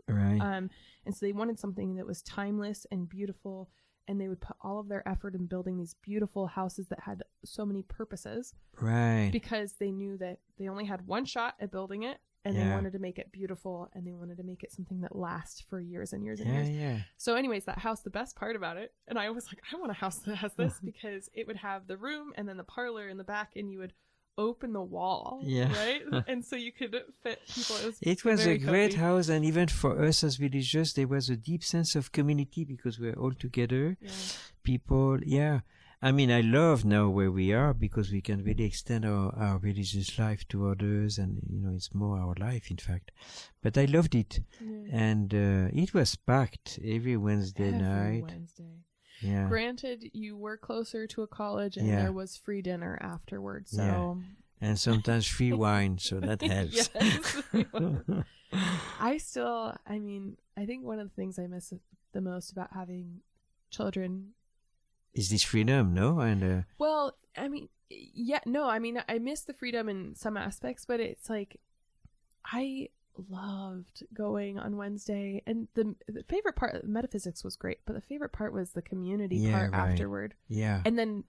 Right. And so they wanted something that was timeless and beautiful, and they would put all of their effort in building these beautiful houses that had so many purposes. Right. Because they knew that they only had one shot at building it, and they wanted to make it beautiful, and they wanted to make it something that lasts for years and years and years. Yeah. So anyways, that house, the best part about it, and I was like, I want a house that has this, because it would have the room and then the parlor in the back, and you would open the wall, right? And so you could fit people. It was a great house, and even for us as religious, there was a deep sense of community because we were all together. People, I mean, I love now where we are because we can really extend our religious life to others, and it's more our life, in fact. But I loved it, and it was packed every Wednesday night. Yeah. Granted, you were closer to a college, and there was free dinner afterwards. So, and sometimes free wine, so that helps. I think one of the things I miss the most about having children is this freedom, no? And I miss the freedom in some aspects, but it's like I loved going on Wednesday, and the favorite part, metaphysics was great, but the favorite part was the community part afterward. And then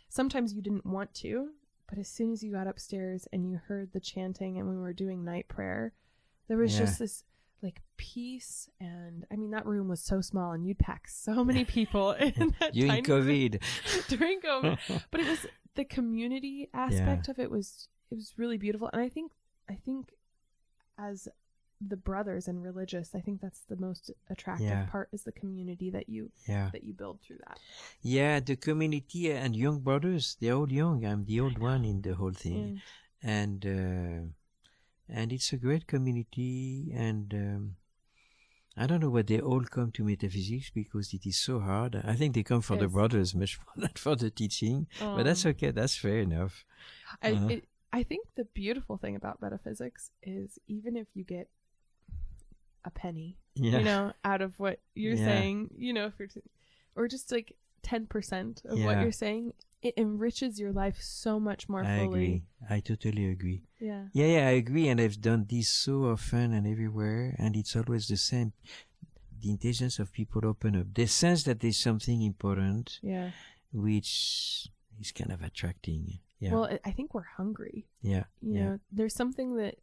sometimes you didn't want to, but as soon as you got upstairs and you heard the chanting, and when we were doing night prayer, there was just this like peace. And I mean, that room was so small, and you'd pack so many people in that during COVID. During COVID, but it was the community aspect of it was really beautiful. And I think as the brothers and religious, I think that's the most attractive part, is the community that you build through that. Yeah, the community and young brothers, they're all young. I'm the old one in the whole thing. And it's a great community, and I don't know why they all come to metaphysics, because it is so hard. I think they come for the brothers much more than for the teaching, but that's okay. That's fair enough. I think the beautiful thing about metaphysics is, even if you get a penny, out of what you're saying, if you're or just like 10% of what you're saying, it enriches your life so much more fully. I agree. I totally agree. Yeah, I agree. And I've done this so often and everywhere, and it's always the same. The intelligence of people open up. They sense that there's something important, which is kind of attracting. Yeah. Well, I think we're hungry. Yeah. You know, there's something that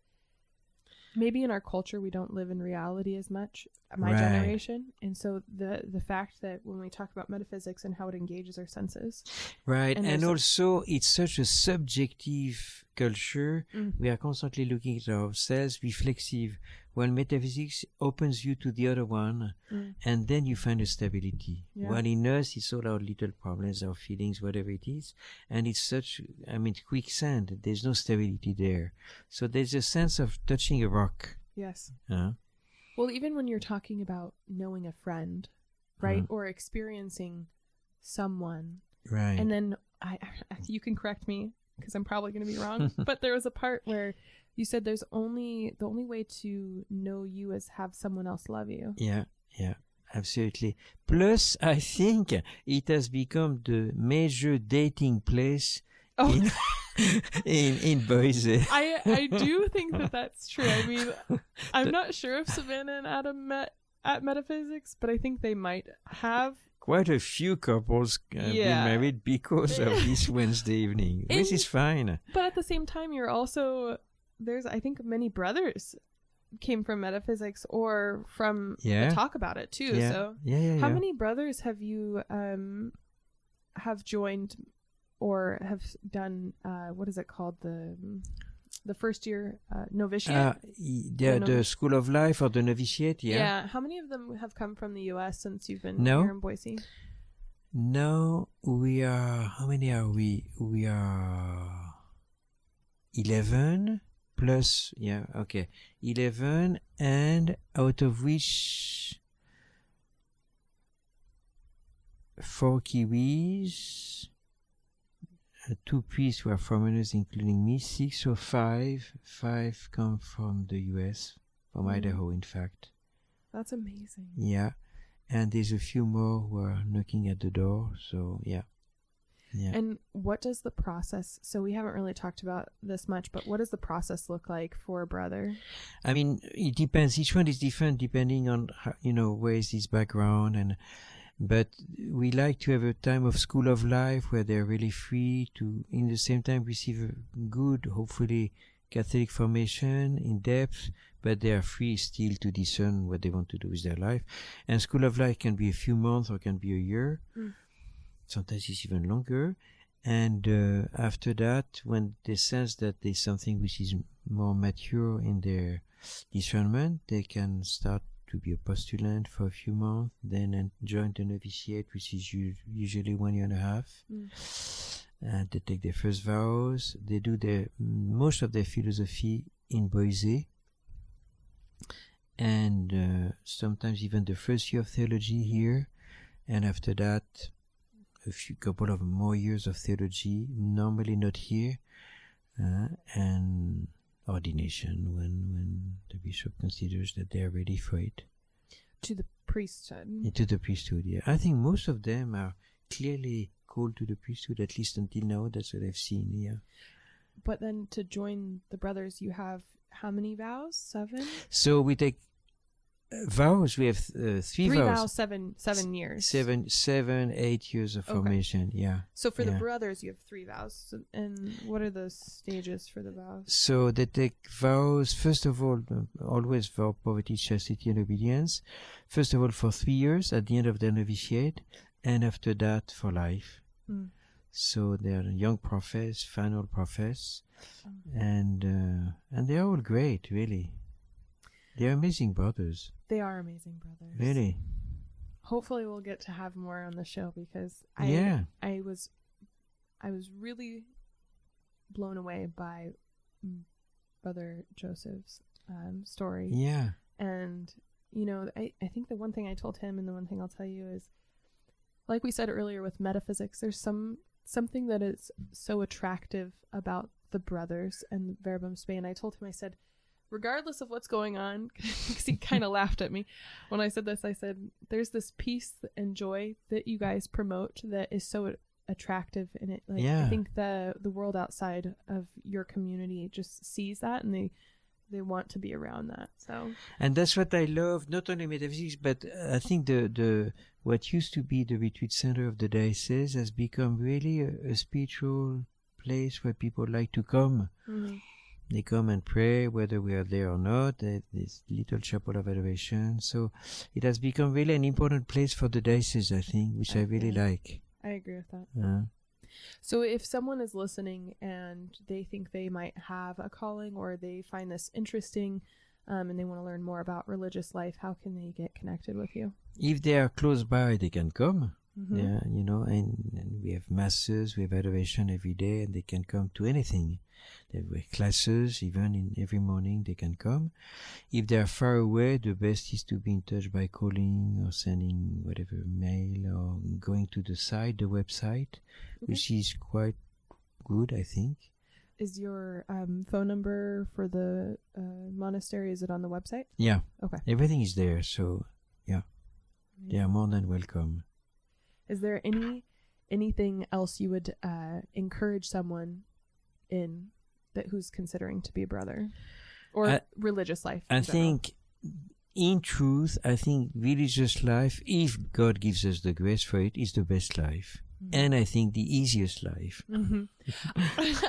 maybe in our culture we don't live in reality as much, my generation. And so the fact that when we talk about metaphysics and how it engages our senses. Right. And also it's such a subjective culture. We are constantly looking at ourselves, reflexive. While metaphysics opens you to the other one, and then you find a stability. While in us, it's all our little problems, our feelings, whatever it is. And it's quicksand. There's no stability there. So there's a sense of touching a rock. Yes. Well, even when you're talking about knowing a friend, right? Or experiencing someone. Right. And then you can correct me, because I'm probably going to be wrong, but there was a part where you said the only way to know you is have someone else love you. Yeah, absolutely. Plus, I think it has become the major dating place in Boise. I do think that's true. I mean, I'm not sure if Savannah and Adam met at Metaphysics, but I think they might have. Quite a few couples have been married because of this Wednesday evening, which is fine. But at the same time, I think many brothers came from metaphysics or from the talk about it too. So how many brothers have you have joined or have done what is it called, the first year novitiate. The School of Life or the novitiate, yeah. Yeah. How many of them have come from the U.S. since you've been No. here in Boise? No, we are, how many are we? We are 11 plus, 11, and out of which 4 Kiwis, 2 priests who are foreigners, including me, 6 or 5. 5 come from the US, from Idaho, in fact. That's amazing. Yeah. And there's a few more who are knocking at the door. So, yeah. And what does the process, so we haven't really talked about this much, but what does the process look like for a brother? I mean, it depends. Each one is different depending on, where is his background. But we like to have a time of School of Life where they're really free to, in the same time, receive a good, hopefully, Catholic formation in depth, but they are free still to discern what they want to do with their life. And School of Life can be a few months or can be a year. Sometimes it's even longer. And after that, when they sense that there's something which is more mature in their discernment, they can start to be a postulant for a few months, then join the novitiate, which is usually 1 year and a half. And they take their first vows. They do most of their philosophy in Boise, and sometimes even the first year of theology here. And after that, couple of more years of theology, normally not here, and ordination when the bishop considers that they are ready for it. To the priesthood. To the priesthood, yeah. I think most of them are clearly called to the priesthood, at least until now. That's what I've seen, yeah. But then to join the brothers, you have how many vows? 7? So we take vows. We have 3 vows. 7 years. 7, 8 years of formation, yeah. So for the brothers, you have 3 vows. And what are the stages for the vows? So they take vows, first of all, always vow poverty, chastity, and obedience. First of all, for 3 years at the end of their novitiate, and after that, for life. So they're young prophets, final prophets, and they're all great, really. They're amazing brothers. They are amazing brothers. Really. Hopefully we'll get to have more on the show because I was really blown away by Brother Joseph's story. Yeah. And, I think the one thing I told him and the one thing I'll tell you is, like we said earlier with metaphysics, there's something that is so attractive about the brothers and Verbum Spei. And I told him, I said, regardless of what's going on, because he kind of laughed at me when I said this, I said, there's this peace and joy that you guys promote that is so attractive in it. I think the world outside of your community just sees that and they want to be around that. So, and that's what I love, not only metaphysics, but I think the what used to be the retreat center of the diocese has become really a spiritual place where people like to come. They come and pray, whether we are there or not. This little chapel of adoration. So it has become really an important place for the diocese, I think, which I really like. I agree with that. So if someone is listening and they think they might have a calling or they find this interesting and they want to learn more about religious life, how can they get connected with you? If they are close by, they can come. Yeah, and we have masses, we have adoration every day, and they can come to anything. There were classes, even in every morning they can come. If they are far away, the best is to be in touch by calling or sending whatever mail or going to the site, the website, which is quite good, I think. Is your phone number for the monastery, is it on the website? Yeah. Okay. Everything is there, so yeah. They are more than welcome. Is there anything else you would encourage someone in that who's considering to be a brother or religious life? I think, in truth, religious life, if God gives us the grace for it, is the best life. And I think the easiest life.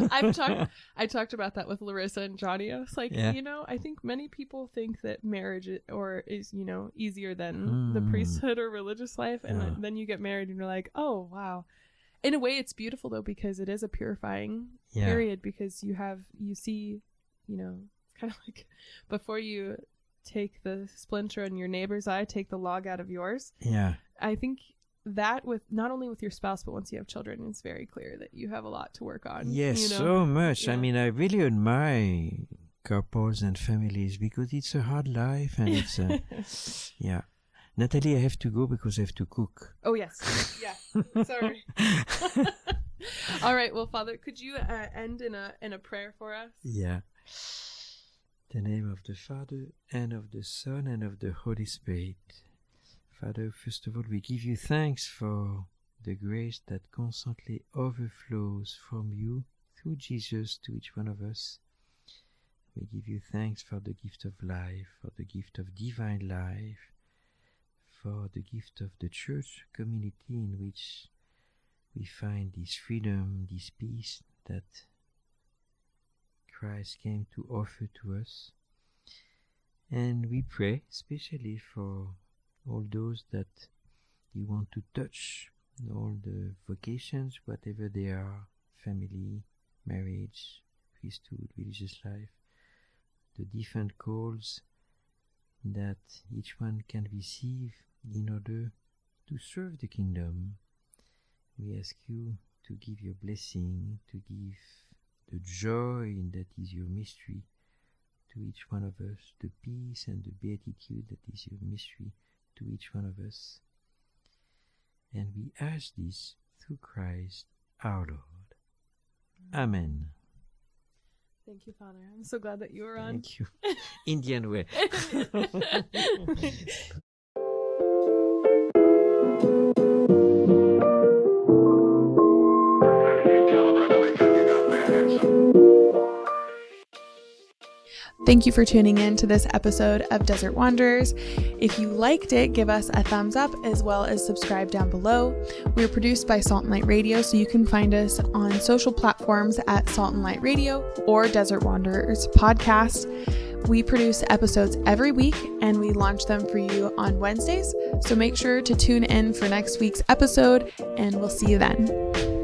I talked about that with Larissa and Johnny. I was like, I think many people think that marriage is easier than the priesthood or religious life, and then you get married and you're like, oh wow. In a way, it's beautiful though, because it is a purifying period, because you see it's kind of like before you take the splinter in your neighbor's eye, take the log out of yours. Yeah. I think that with not only with your spouse, but once you have children, it's very clear that you have a lot to work on. Yes, so much. Yeah. I mean, I really admire couples and families because it's a hard life and it's yeah. Natalie, I have to go because I have to cook. Oh yes, yeah. Sorry. All right. Well, Father, could you end in a prayer for us? Yeah. In the name of the Father and of the Son and of the Holy Spirit. Father, first of all, we give you thanks for the grace that constantly overflows from you through Jesus to each one of us. We give you thanks for the gift of life, for the gift of divine life, for the gift of the church community in which we find this freedom, this peace that Christ came to offer to us. And we pray especially for all those that you want to touch, all the vocations, whatever they are, family, marriage, priesthood, religious life, the different calls that each one can receive in order to serve the kingdom. We ask you to give your blessing, to give the joy that is your mystery to each one of us, the peace and the beatitude that is your mystery to each one of us. And we ask this through Christ our Lord. Amen. Thank you, Father. I'm so glad that you were on. Thank you. Indian way. Thank you for tuning in to this episode of Desert Wanderers. If you liked it, give us a thumbs up as well as subscribe down below. We're produced by Salt and Light Radio, so you can find us on social platforms at Salt and Light Radio or Desert Wanderers Podcast. We produce episodes every week and we launch them for you on Wednesdays. So make sure to tune in for next week's episode and we'll see you then.